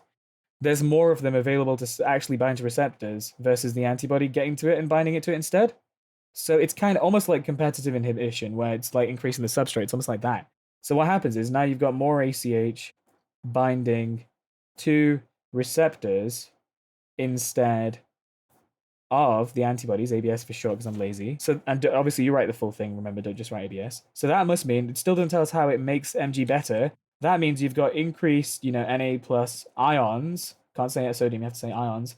there's more of them available to actually bind to receptors versus the antibody getting to it and binding it to it instead. So it's kind of almost like competitive inhibition, where it's like increasing the substrate. It's almost like that. So what happens is now you've got more ACH binding to receptors instead of the antibodies, ABS for short because I'm lazy. So, and obviously you write the full thing, remember, don't just write ABS. So that must mean, it still doesn't tell us how it makes MG better. That means you've got increased, Na plus ions, can't say sodium, you have to say ions,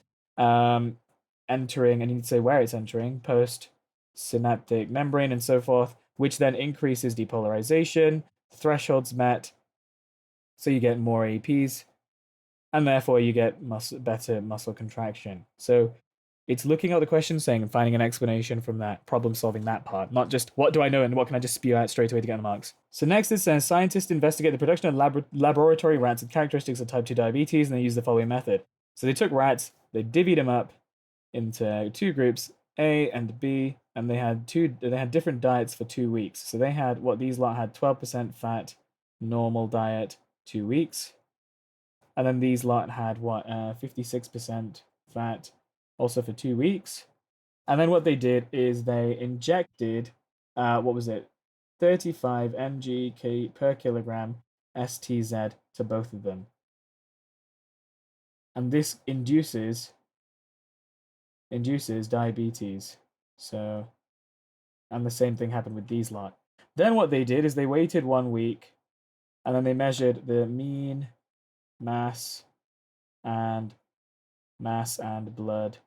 entering, and you need to say where it's entering, post synaptic membrane and so forth, which then increases depolarization, thresholds met, so you get more APs, and therefore you get better muscle contraction. So it's looking at the question saying and finding an explanation from that, problem solving that part, not just what do I know and what can I just spew out straight away to get the marks. So next it says scientists investigate the production of laboratory rats with characteristics of type 2 diabetes, and they use the following method. So they took rats, they divvied them up into two groups, A and B, and they had different diets for 2 weeks. So they had these lot had 12% fat, normal diet, 2 weeks. And then these lot had 56% fat, also for 2 weeks. And then what they did is they injected, 35 mg per kilogram STZ to both of them. And this induces diabetes. So, and the same thing happened with these lot. Then what they did is they waited 1 week, and then they measured the mean mass and blood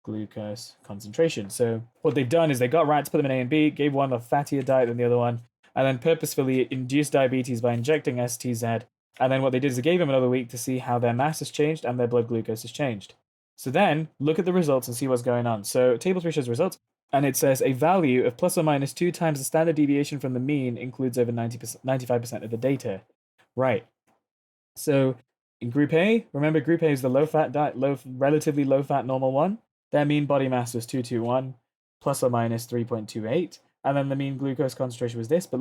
glucose concentration. So what they've done is they got rats, put them in A and B, gave one a fattier diet than the other one, and then purposefully induced diabetes by injecting STZ. And then what they did is they gave them another week to see how their mass has changed and their blood glucose has changed. So then look at the results and see what's going on. So table 3 shows results, and it says a value of plus or minus 2 times the standard deviation from the mean includes over 95% of the data. Right. So in group A, remember group A is the low-fat diet, relatively low-fat normal one. Their mean body mass was 221, plus or minus 3.28, and then the mean glucose concentration was this. But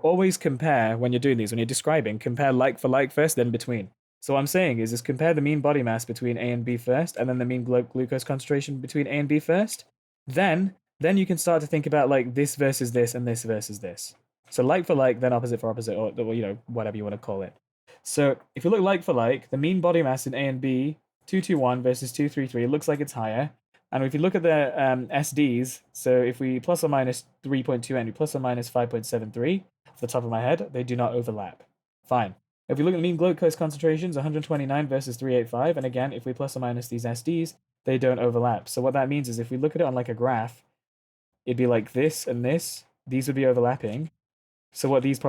always compare when you're doing these, when you're describing, compare like for like first, then between. So what I'm saying is compare the mean body mass between A and B first, and then the mean glucose concentration between A and B first. Then you can start to think about like this versus this and this versus this. So like for like, then opposite for opposite, or whatever you want to call it. So if you look like for like, the mean body mass in A and B, 221 versus 233, it looks like it's higher. And if you look at the SDs, so if we plus or minus 3.2 and we plus or minus 5.73, off the top of my head, they do not overlap. Fine. If we look at the mean glucose concentrations, 129 versus 385, and again, if we plus or minus these SDs, they don't overlap. So what that means is if we look at it on like a graph, it'd be like this and this. These would be overlapping. So what these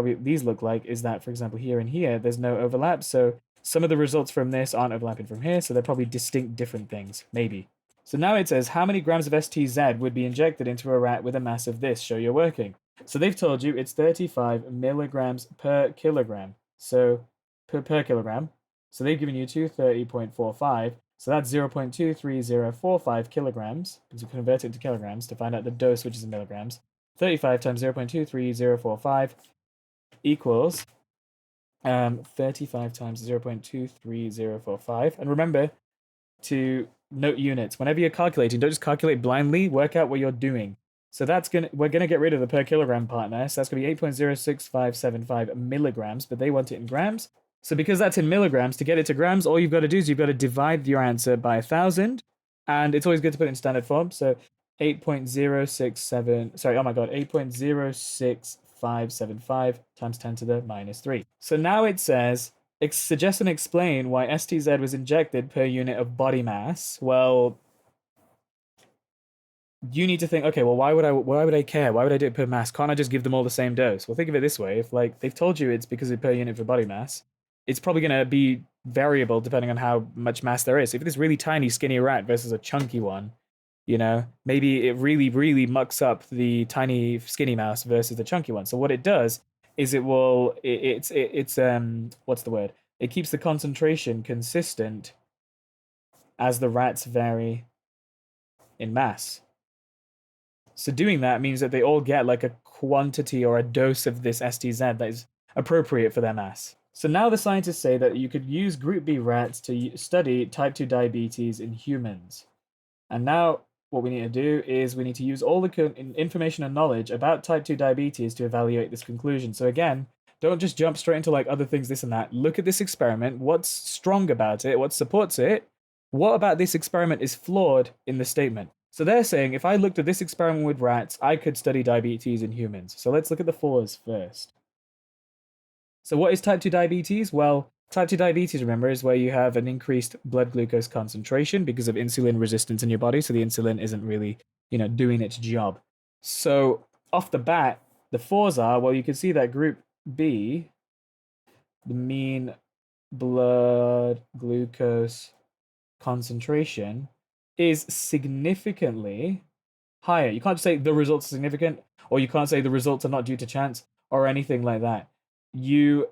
look like is that, for example, here and here, there's no overlap. So some of the results from this aren't overlapping from here. So they're probably distinct different things, maybe. So now it says how many grams of STZ would be injected into a rat with a mass of this? Show you're working. So they've told you it's 35 milligrams per kilogram. So per kilogram. So they've given you 230.45. So that's 0.23045 kilograms, because you convert it into kilograms to find out the dose, which is in milligrams. 35 times 0.23045 equals 35 times 0.23045. And remember to note units. Whenever you're calculating, don't just calculate blindly, work out what you're doing. So we're gonna get rid of the per kilogram part there. So that's gonna be 8.06575 milligrams, but they want it in grams. So because that's in milligrams, to get it to grams, all you've got to do is you've got to divide your answer by 1,000. And it's always good to put it in standard form. So 8.06575 times 10 to the minus 3. So now it says, suggest and explain why STZ was injected per unit of body mass. Well, you need to think, okay, well, why would I care? Why would I do it per mass? Can't I just give them all the same dose? Well, think of it this way. If like they've told you it's because it's per unit for body mass, it's probably going to be variable depending on how much mass there is. If it's really tiny, skinny rat versus a chunky one, maybe it really, really mucks up the tiny, skinny mouse versus the chunky one. So what it does is what's the word? It keeps the concentration consistent as the rats vary in mass. So doing that means that they all get like a quantity or a dose of this STZ that is appropriate for their mass. So now the scientists say that you could use group B rats to study type 2 diabetes in humans. And now what we need to do is we need to use all the information and knowledge about type 2 diabetes to evaluate this conclusion. So again, don't just jump straight into like other things, this and that. Look at this experiment. What's strong about it? What supports it? What about this experiment is flawed in the statement? So they're saying if I looked at this experiment with rats, I could study diabetes in humans. So let's look at the fours first. So what is type 2 diabetes? Well, type 2 diabetes, remember, is where you have an increased blood glucose concentration because of insulin resistance in your body. So the insulin isn't really, doing its job. So off the bat, the fours are, well, you can see that group B, the mean blood glucose concentration is significantly higher. You can't just say the results are significant, or you can't say the results are not due to chance, or anything like that. You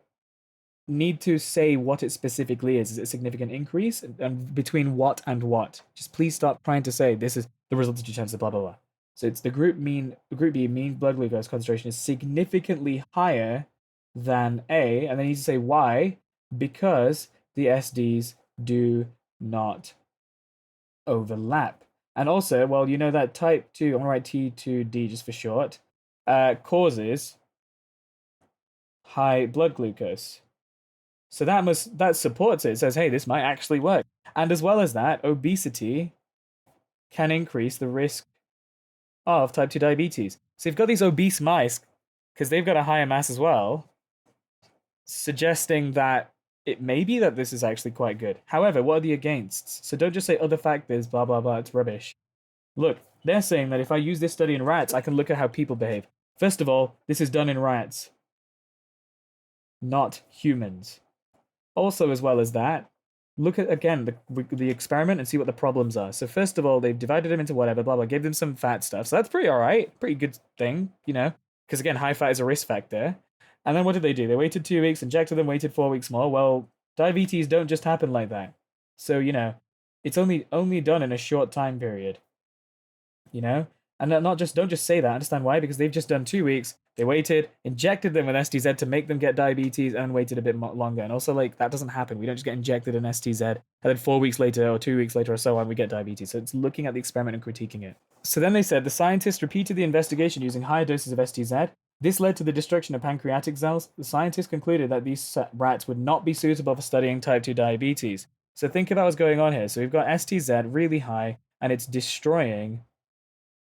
need to say what it specifically is. Is it a significant increase? And between what and what? Just please stop trying to say this is the result of due to chance, blah, blah, blah. So it's the group B mean blood glucose concentration is significantly higher than A, and then you need to say why, because the SDs do not overlap. And also, well, you know that type 2, I'm going to write T2D just for short, causes high blood glucose. So that supports it. It says, hey, this might actually work. And as well as that, obesity can increase the risk of type 2 diabetes. So you've got these obese mice, because they've got a higher mass as well, suggesting that it may be that this is actually quite good. However, what are the againsts? So don't just say other factors, blah, blah, blah, it's rubbish. Look, they're saying that if I use this study in rats, I can look at how people behave. First of all, this is done in rats, not humans. Also, as well as that, look at, again, the experiment and see what the problems are. So first of all, they've divided them into whatever, blah, blah, gave them some fat stuff. So that's pretty all right. Pretty good thing, because again, high fat is a risk factor. And then what did they do? They waited 2 weeks, injected them, waited 4 weeks more. Well, diabetes don't just happen like that. So, it's only done in a short time period. And don't just say that. Understand why? Because they've just done 2 weeks. They waited, injected them with STZ to make them get diabetes, and waited a bit longer. And also, that doesn't happen. We don't just get injected in STZ, and then 4 weeks later, or 2 weeks later, or so on, we get diabetes. So it's looking at the experiment and critiquing it. So then they said the scientists repeated the investigation using higher doses of STZ, This led to the destruction of pancreatic cells. The scientists concluded that these rats would not be suitable for studying type 2 diabetes. So think about what's going on here. So we've got STZ really high, and it's destroying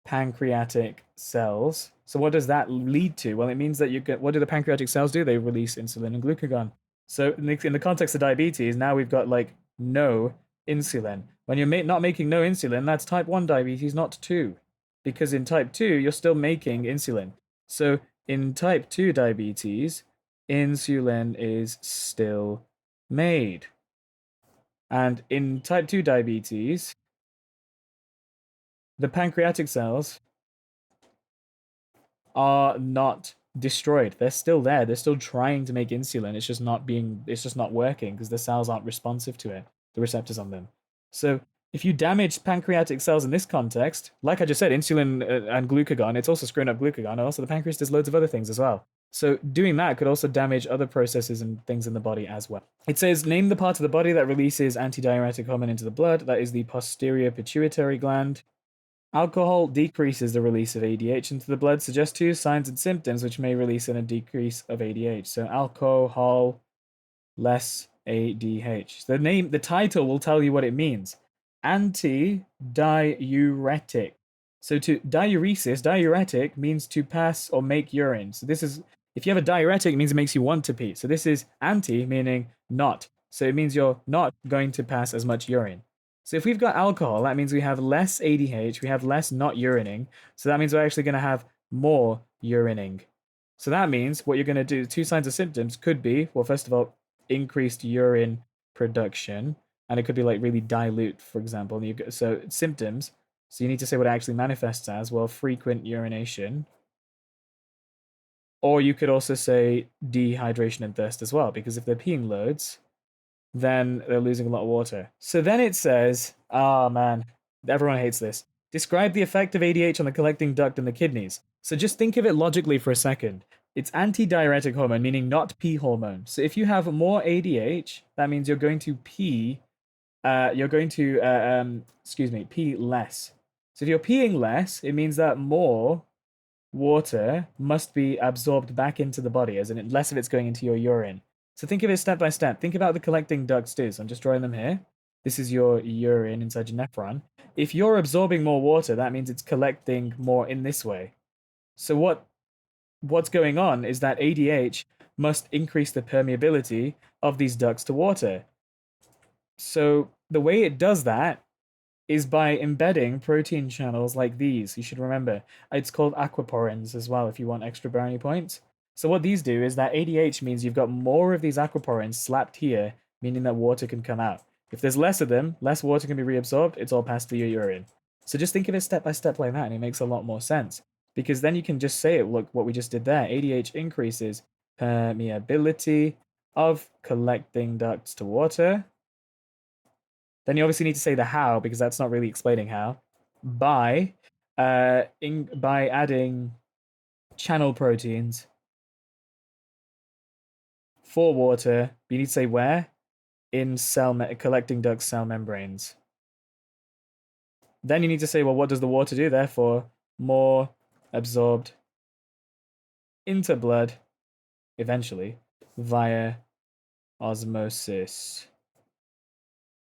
pancreatic cells. So what does that lead to? Well, it means that you get, what do the pancreatic cells do? They release insulin and glucagon. So in the context of diabetes, now we've got like no insulin. When you're not making no insulin, that's type 1 diabetes, not 2. Because in type 2, you're still making insulin. So in type 2 diabetes, insulin is still made. And in type 2 diabetes, the pancreatic cells are not destroyed. They're still there. They're still trying to make insulin. It's just not working because the cells aren't responsive to it, the receptors on them. So if you damage pancreatic cells in this context, like I just said, insulin and glucagon, it's also screwing up glucagon, and also the pancreas does loads of other things as well. So doing that could also damage other processes and things in the body as well. It says, name the part of the body that releases antidiuretic hormone into the blood. That is the posterior pituitary gland. Alcohol decreases the release of ADH into the blood. Suggest 2 signs and symptoms which may release in a decrease of ADH. So alcohol, less ADH. The title will tell you what it means. Antidiuretic. So to diuretic means to pass or make urine. So this is, if you have a diuretic, it means it makes you want to pee. So this is anti, meaning not. So it means you're not going to pass as much urine. So if we've got alcohol, that means we have less ADH, we have less not urinating. So that means we're actually going to have more urinating. So that means what you're going to do, 2 signs of symptoms could be, well, first of all, increased urine production. And it could be like really dilute, for example. So symptoms, so you need to say what it actually manifests as. Well, frequent urination. Or you could also say dehydration and thirst as well, because if they're peeing loads, then they're losing a lot of water. So then it says, man, everyone hates this. Describe the effect of ADH on the collecting duct in the kidneys. So just think of it logically for a second. It's antidiuretic hormone, meaning not pee hormone. So if you have more ADH, that means you're going to pee, pee less. So if you're peeing less, it means that more water must be absorbed back into the body, as in less of it's going into your urine. So think of it step by step. Think about the collecting ducts too. So I'm just drawing them here. This is your urine inside your nephron. If you're absorbing more water, that means it's collecting more in this way. So what's going on is that ADH must increase the permeability of these ducts to water. So the way it does that is by embedding protein channels like these. You should remember, it's called aquaporins as well if you want extra brownie points. So what these do is that ADH means you've got more of these aquaporins slapped here, meaning that water can come out. If there's less of them, less water can be reabsorbed, it's all passed through your urine. So just think of it step by step like that, and it makes a lot more sense. Because then you can just say it, look, what we just did there. ADH increases permeability of collecting ducts to water. Then you obviously need to say the how, because that's not really explaining how. By adding channel proteins for water, you need to say where? In collecting duct cell membranes. Then you need to say, well, what does the water do? Therefore, more absorbed into blood, eventually, via osmosis.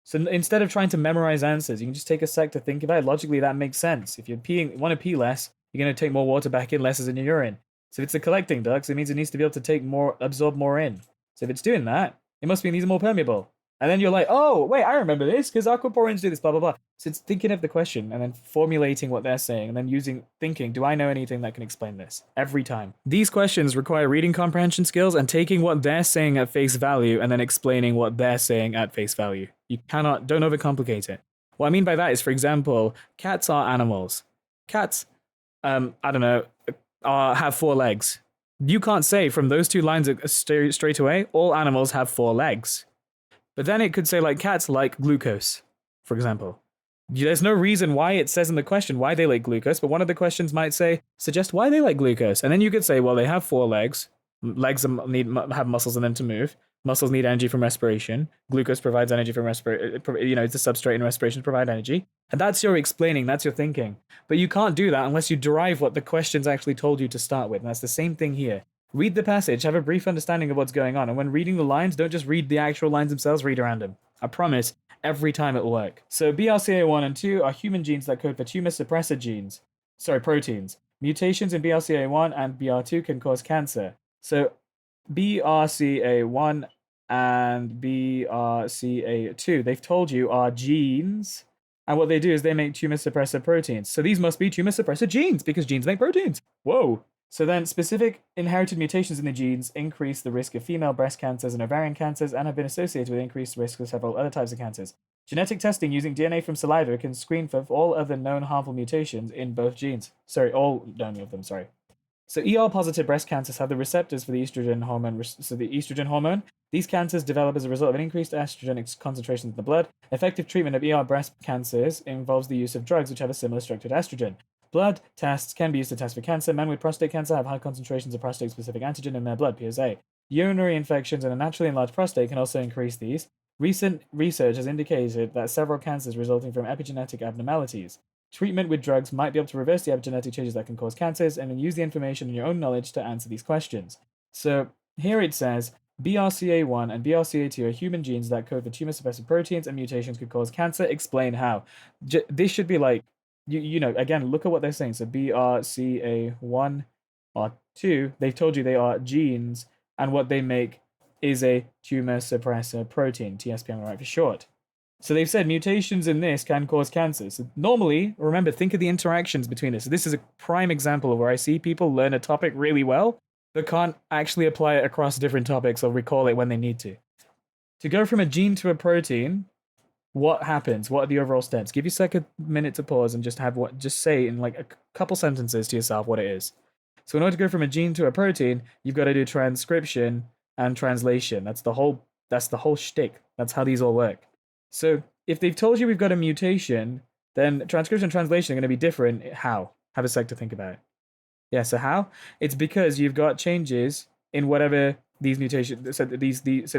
So instead of trying to memorize answers, you can just take a sec to think about it. Logically, that makes sense. If you want to pee less, you're going to take more water back in, less is in your urine. So if it's the collecting ducts, it means it needs to be able to absorb more in. So if it's doing that, it must mean these are more permeable. And then you're like, oh, wait, I remember this, because aquaporins do this, blah, blah, blah. So it's thinking of the question and then formulating what they're saying and then thinking, do I know anything that can explain this? Every time. These questions require reading comprehension skills and taking what they're saying at face value and then explaining what they're saying at face value. Don't overcomplicate it. What I mean by that is, for example, cats are animals. Cats, have 4 legs. You can't say from those 2 lines straight away, all animals have 4 legs. But then it could say like cats like glucose, for example. There's no reason why it says in the question why they like glucose, but one of the questions might suggest why they like glucose. And then you could say, well, they have 4 legs. Legs have muscles in them to move. Muscles need energy from respiration. Glucose provides energy from respiration. It's the substrate in respiration to provide energy. And that's your explaining, that's your thinking. But you can't do that unless you derive what the questions actually told you to start with. And that's the same thing here. Read the passage, have a brief understanding of what's going on, and when reading the lines, don't just read the actual lines themselves, read around them. I promise, every time it'll work. So BRCA1 and 2 are human genes that code for tumor suppressor genes. Sorry, proteins. Mutations in BRCA1 and BR2 can cause cancer. So BRCA1 and BRCA2, they've told you are genes, and what they do is they make tumor suppressor proteins. So these must be tumor suppressor genes because genes make proteins. Whoa. So then, specific inherited mutations in the genes increase the risk of female breast cancers and ovarian cancers and have been associated with increased risk of several other types of cancers. Genetic testing using DNA from saliva can screen for all other known harmful mutations in both genes. Sorry, all known of them, sorry. So ER-positive breast cancers have the receptors for the estrogen hormone. So the estrogen hormone. These cancers develop as a result of an increased estrogen concentrations in the blood. Effective treatment of ER breast cancers involves the use of drugs which have a similar structure to estrogen. Blood tests can be used to test for cancer. Men with prostate cancer have high concentrations of prostate-specific antigen in their blood, PSA. Urinary infections and a naturally enlarged prostate can also increase these. Recent research has indicated that several cancers resulting from epigenetic abnormalities. Treatment with drugs might be able to reverse the epigenetic changes that can cause cancers and then use the information and your own knowledge to answer these questions. So here it says BRCA1 and BRCA2 are human genes that code for tumor suppressive proteins and mutations could cause cancer. Explain how. This should be like, you know, again, look at what they're saying. So BRCA1 or 2, they've told you they are genes, and what they make is a tumor suppressor protein, TSP on the right for short. So they've said mutations in this can cause cancer. So normally, remember, think of the interactions between this. So this is a prime example of where I see people learn a topic really well, but can't actually apply it across different topics or recall it when they need to. To go from a gene to a protein, what happens? What are the overall steps? Give yourself a minute to pause and just say in like a couple sentences to yourself what it is. So in order to go from a gene to a protein, you've got to do transcription and translation. That's the whole shtick. That's how these all work. So if they've told you we've got a mutation, then transcription and translation are going to be different. How? Have a sec to think about it. Yeah, so how? It's because you've got changes in whatever these mutations. So these things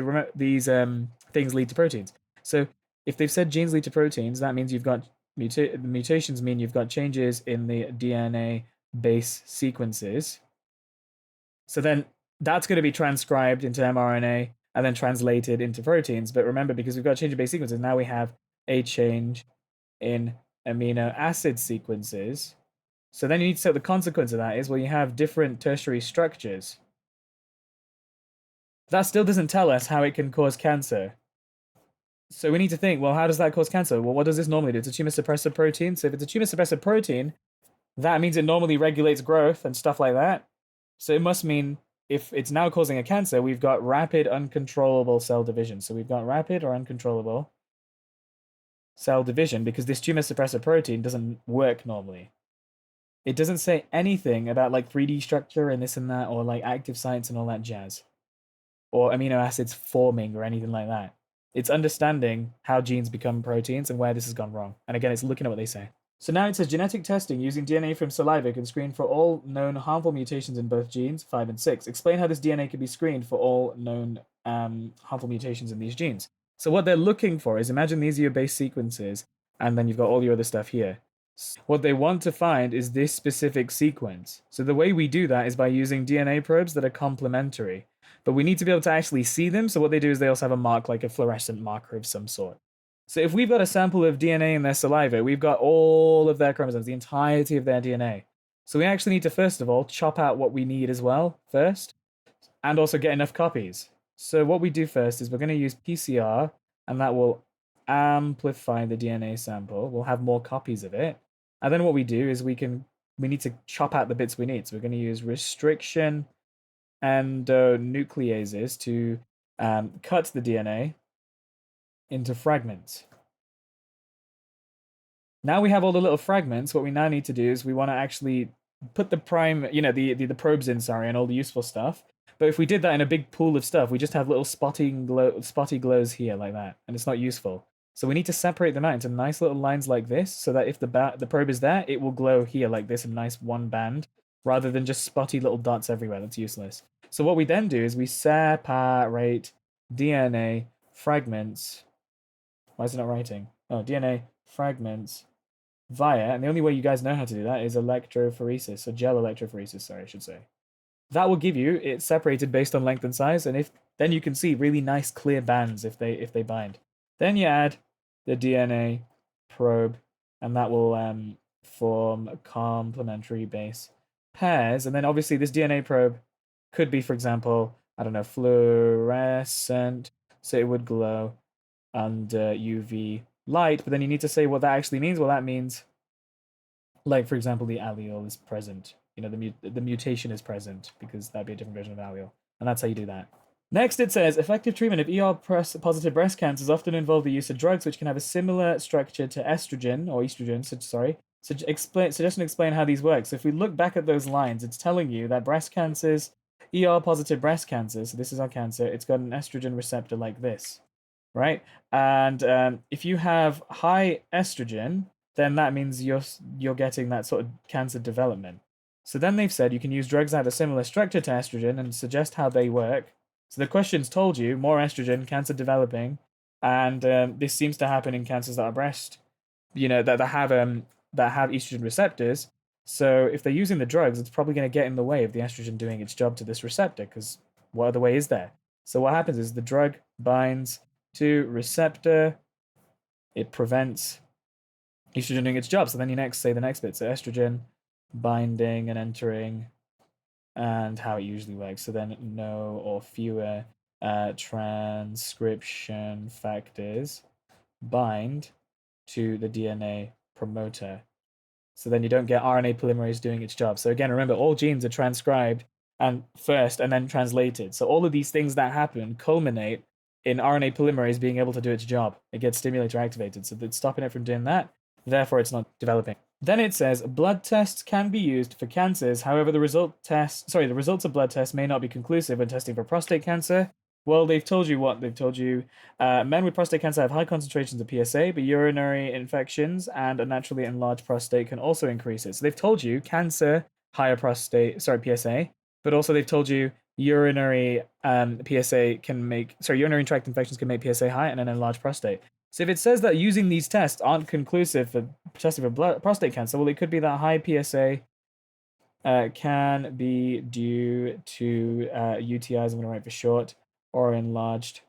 lead to proteins. So if they've said genes lead to proteins, that means you've got mutations mean you've got changes in the DNA base sequences. So then that's going to be transcribed into mRNA and then translated into proteins. But remember, because we've got change in base sequences, now we have a change in amino acid sequences. So then you need to say what the consequence of that is. Well, you have different tertiary structures. That still doesn't tell us how it can cause cancer. So we need to think, well, how does that cause cancer? Well, what does this normally do? It's a tumor suppressor protein. So if it's a tumor suppressor protein, that means it normally regulates growth and stuff like that. So it must mean if it's now causing a cancer, we've got rapid uncontrollable cell division. So we've got rapid or uncontrollable cell division because this tumor suppressor protein doesn't work normally. It doesn't say anything about like 3D structure and this and that, or like active sites and all that jazz, or amino acids forming or anything like that. It's understanding how genes become proteins and where this has gone wrong. And again, it's looking at what they say. So now it says genetic testing using DNA from saliva can screen for all known harmful mutations in both genes, 5 and 6. Explain how this DNA can be screened for all known harmful mutations in these genes. So what they're looking for is, imagine these are your base sequences, and then you've got all your other stuff here. What they want to find is this specific sequence. So the way we do that is by using DNA probes that are complementary. But we need to be able to actually see them, so what they do is they also have a mark, like a fluorescent marker of some sort. So if we've got a sample of DNA in their saliva, we've got all of their chromosomes, the entirety of their DNA. So we actually need to, first of all, chop out what we need as well, first, and also get enough copies. So what we do first is we're going to use PCR, and that will amplify the DNA sample. We'll have more copies of it. And then what we do is we need to chop out the bits we need. So we're going to use restriction and nucleases to cut the DNA into fragments. Now we have all the little fragments. What we now need to do is we want to actually put the the probes in, and all the useful stuff. But if we did that in a big pool of stuff, we just have little spotty glows here like that, and it's not useful. So we need to separate them out into nice little lines like this, so that if the probe is there, it will glow here like this in nice one band, rather than just spotty little dots everywhere. That's useless. So what we then do is we separate DNA fragments. Why is it not writing? Oh, DNA fragments via, and the only way you guys know how to do that is electrophoresis, or gel electrophoresis, sorry, I should say. That will give you it separated based on length and size, and if then you can see really nice clear bands if they bind. Then you add the DNA probe, and that will form complementary base pairs. And then obviously this DNA probe could be, for example, I don't know, fluorescent, so it would glow under UV light. But then you need to say what that actually means. Well, that means, like for example, the allele is present. You know, the mutation is present because that'd be a different version of allele, and that's how you do that. Next, it says effective treatment of ER-positive breast cancers often involve the use of drugs which can have a similar structure to estrogen or estrogen. Sorry. So suggest and explain how these work. So if we look back at those lines, it's telling you that breast cancers, ER-positive breast cancer. So this is our cancer. It's got an estrogen receptor like this, right? And if you have high estrogen, then that means you're getting that sort of cancer development. So then they've said you can use drugs that have a similar structure to estrogen and suggest how they work. So the questions told you more estrogen, cancer developing, and this seems to happen in cancers that are breast, you know, that have estrogen receptors. So if they're using the drugs, it's probably going to get in the way of the estrogen doing its job to this receptor, because what other way is there? So what happens is the drug binds to receptor, it prevents estrogen doing its job. So then you next say the next bit. So estrogen binding and entering, and how it usually works. So then no or fewer transcription factors bind to the DNA promoter. So then you don't get RNA polymerase doing its job. So again, remember, all genes are transcribed and first and then translated. So all of these things that happen culminate in RNA polymerase being able to do its job. It gets stimulated or activated. So it's stopping it from doing that. Therefore, it's not developing. Then it says blood tests can be used for cancers. However, the results of blood tests may not be conclusive when testing for prostate cancer. Well, they've told you what they've told you. Men with prostate cancer have high concentrations of PSA, but urinary infections and a naturally enlarged prostate can also increase it. So they've told you cancer, higher PSA, but also they've told you urinary urinary tract infections can make PSA high and an enlarged prostate. So if it says that using these tests aren't conclusive for testing for prostate cancer, well, it could be that high PSA can be due to UTIs, I'm going to write for short, or enlarged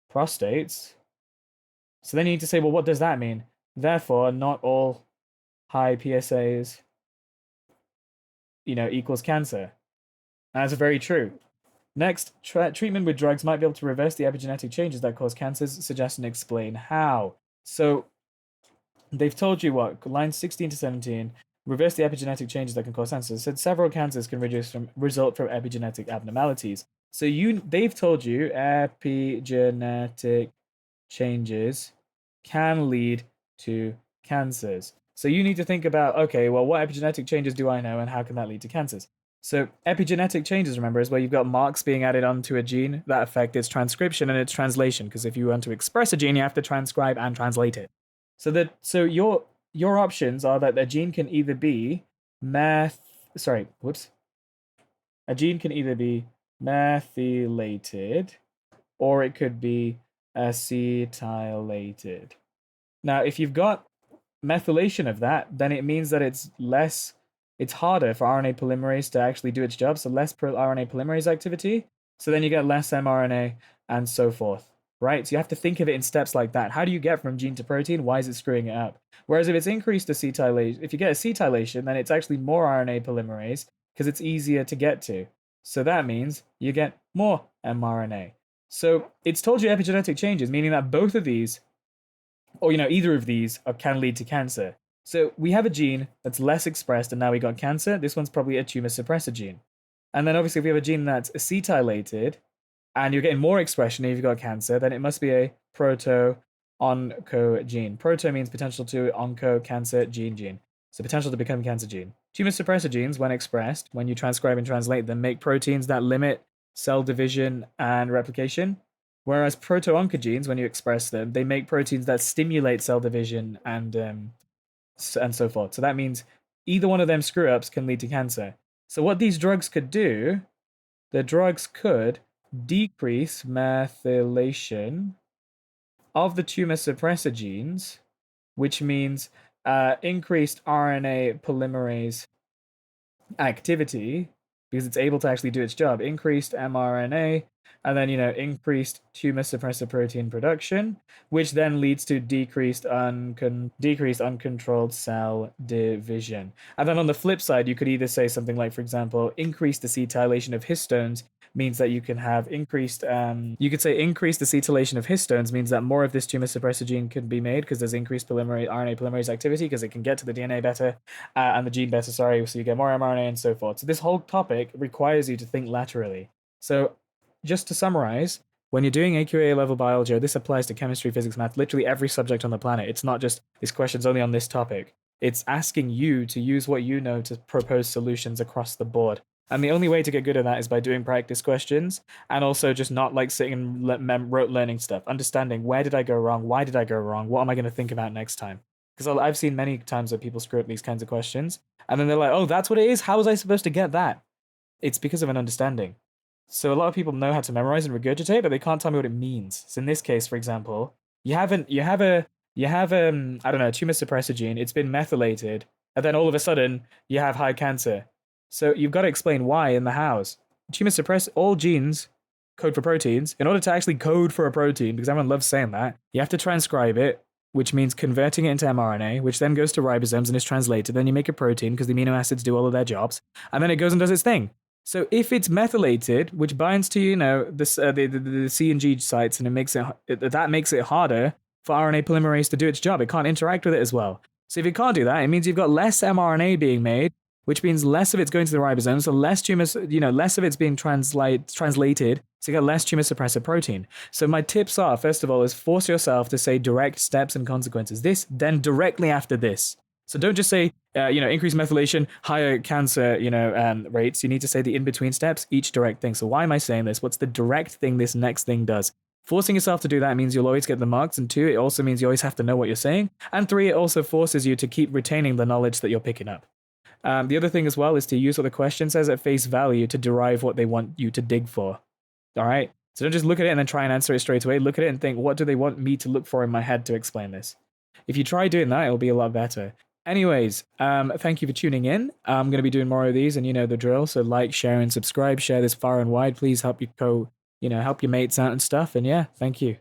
prostates. So then you need to say, well, what does that mean? Therefore, not all high PSAs, equals cancer. And that's very true. Next, treatment with drugs might be able to reverse the epigenetic changes that cause cancers. Suggest and explain how. So they've told you what, lines 16 to 17, reverse the epigenetic changes that can cause cancers. Said several cancers can result from epigenetic abnormalities. So they've told you epigenetic changes can lead to cancers. So you need to think about, okay, well, what epigenetic changes do I know and how can that lead to cancers? So epigenetic changes, remember, is where you've got marks being added onto a gene that affect its transcription and its translation. Because if you want to express a gene, you have to transcribe and translate it. So your options are that a gene can either be a gene can either be methylated or it could be acetylated. Now, if you've got methylation of that, then it means that it's harder for RNA polymerase to actually do its job, so less RNA polymerase activity, so then you get less mRNA and so forth, right? So you have to think of it in steps like that. How do you get from gene to protein? Why is it screwing it up? Whereas if it's increased acetylation, if you get acetylation, then it's actually more RNA polymerase because it's easier to get to. So that means you get more mRNA. So it's told you epigenetic changes, meaning that both of these, or either of these, can lead to cancer. So we have a gene that's less expressed, and now we got cancer. This one's probably a tumor suppressor gene. And then obviously if we have a gene that's acetylated, and you're getting more expression and you've got cancer, then it must be a proto-onco gene. Proto means potential to, onco, cancer, gene. So potential to become cancer gene. Tumor suppressor genes, when expressed, when you transcribe and translate them, make proteins that limit cell division and replication. Whereas proto-oncogenes, when you express them, they make proteins that stimulate cell division and so forth. So that means either one of them screw-ups can lead to cancer. So what these drugs could do, the drugs could decrease methylation of the tumor suppressor genes, which means increased RNA polymerase activity because it's able to actually do its job. Increased mRNA, and then increased tumor suppressor protein production, which then leads to decreased uncontrolled cell division. And then on the flip side, you could either say something like, for example, increased acetylation of histones means that you can have increased you could say increased acetylation of histones means that more of this tumor suppressor gene can be made because there's increased RNA polymerase activity because it can get to the DNA better and the gene better, sorry, so you get more mRNA and so forth. So this whole topic requires you to think laterally. So just to summarize, when you're doing AQA level biology, this applies to chemistry, physics, math, literally every subject on the planet. It's not just this question's only on this topic. It's asking you to use what you know to propose solutions across the board. And the only way to get good at that is by doing practice questions and also just not like sitting and rote learning stuff, understanding where did I go wrong, why did I go wrong, what am I going to think about next time? Because I've seen many times that people screw up these kinds of questions and then they're like, oh, that's what it is? How was I supposed to get that? It's because of an understanding. So a lot of people know how to memorize and regurgitate, but they can't tell me what it means. So in this case, for example, you have I don't know, a tumor suppressor gene. It's been methylated, and then all of a sudden you have high cancer. So you've got to explain why and the hows. Tumor suppress all genes code for proteins. In order to actually code for a protein, because everyone loves saying that, you have to transcribe it, which means converting it into mRNA, which then goes to ribosomes and is translated. Then you make a protein because the amino acids do all of their jobs, and then it goes and does its thing. So if it's methylated, which binds to the C and G sites, and it makes it harder for RNA polymerase to do its job. It can't interact with it as well. So if it can't do that, it means you've got less mRNA being made, which means less of it's going to the ribosome, so less of it's being translated, so you get less tumor suppressor protein. So my tips are, first of all, is force yourself to say direct steps and consequences. This, then directly after this. So don't just say, increased methylation, higher cancer, rates. You need to say the in-between steps, each direct thing. So why am I saying this? What's the direct thing this next thing does? Forcing yourself to do that means you'll always get the marks. And 2, it also means you always have to know what you're saying. And 3, it also forces you to keep retaining the knowledge that you're picking up. The other thing as well is to use what the question says at face value to derive what they want you to dig for. All right? So don't just look at it and then try and answer it straight away. Look at it and think, what do they want me to look for in my head to explain this? If you try doing that, it'll be a lot better. Anyways, thank you for tuning in. I'm going to be doing more of these, and you know the drill. So like, share, and subscribe. Share this far and wide. Please help your help your mates out and stuff. And yeah, thank you.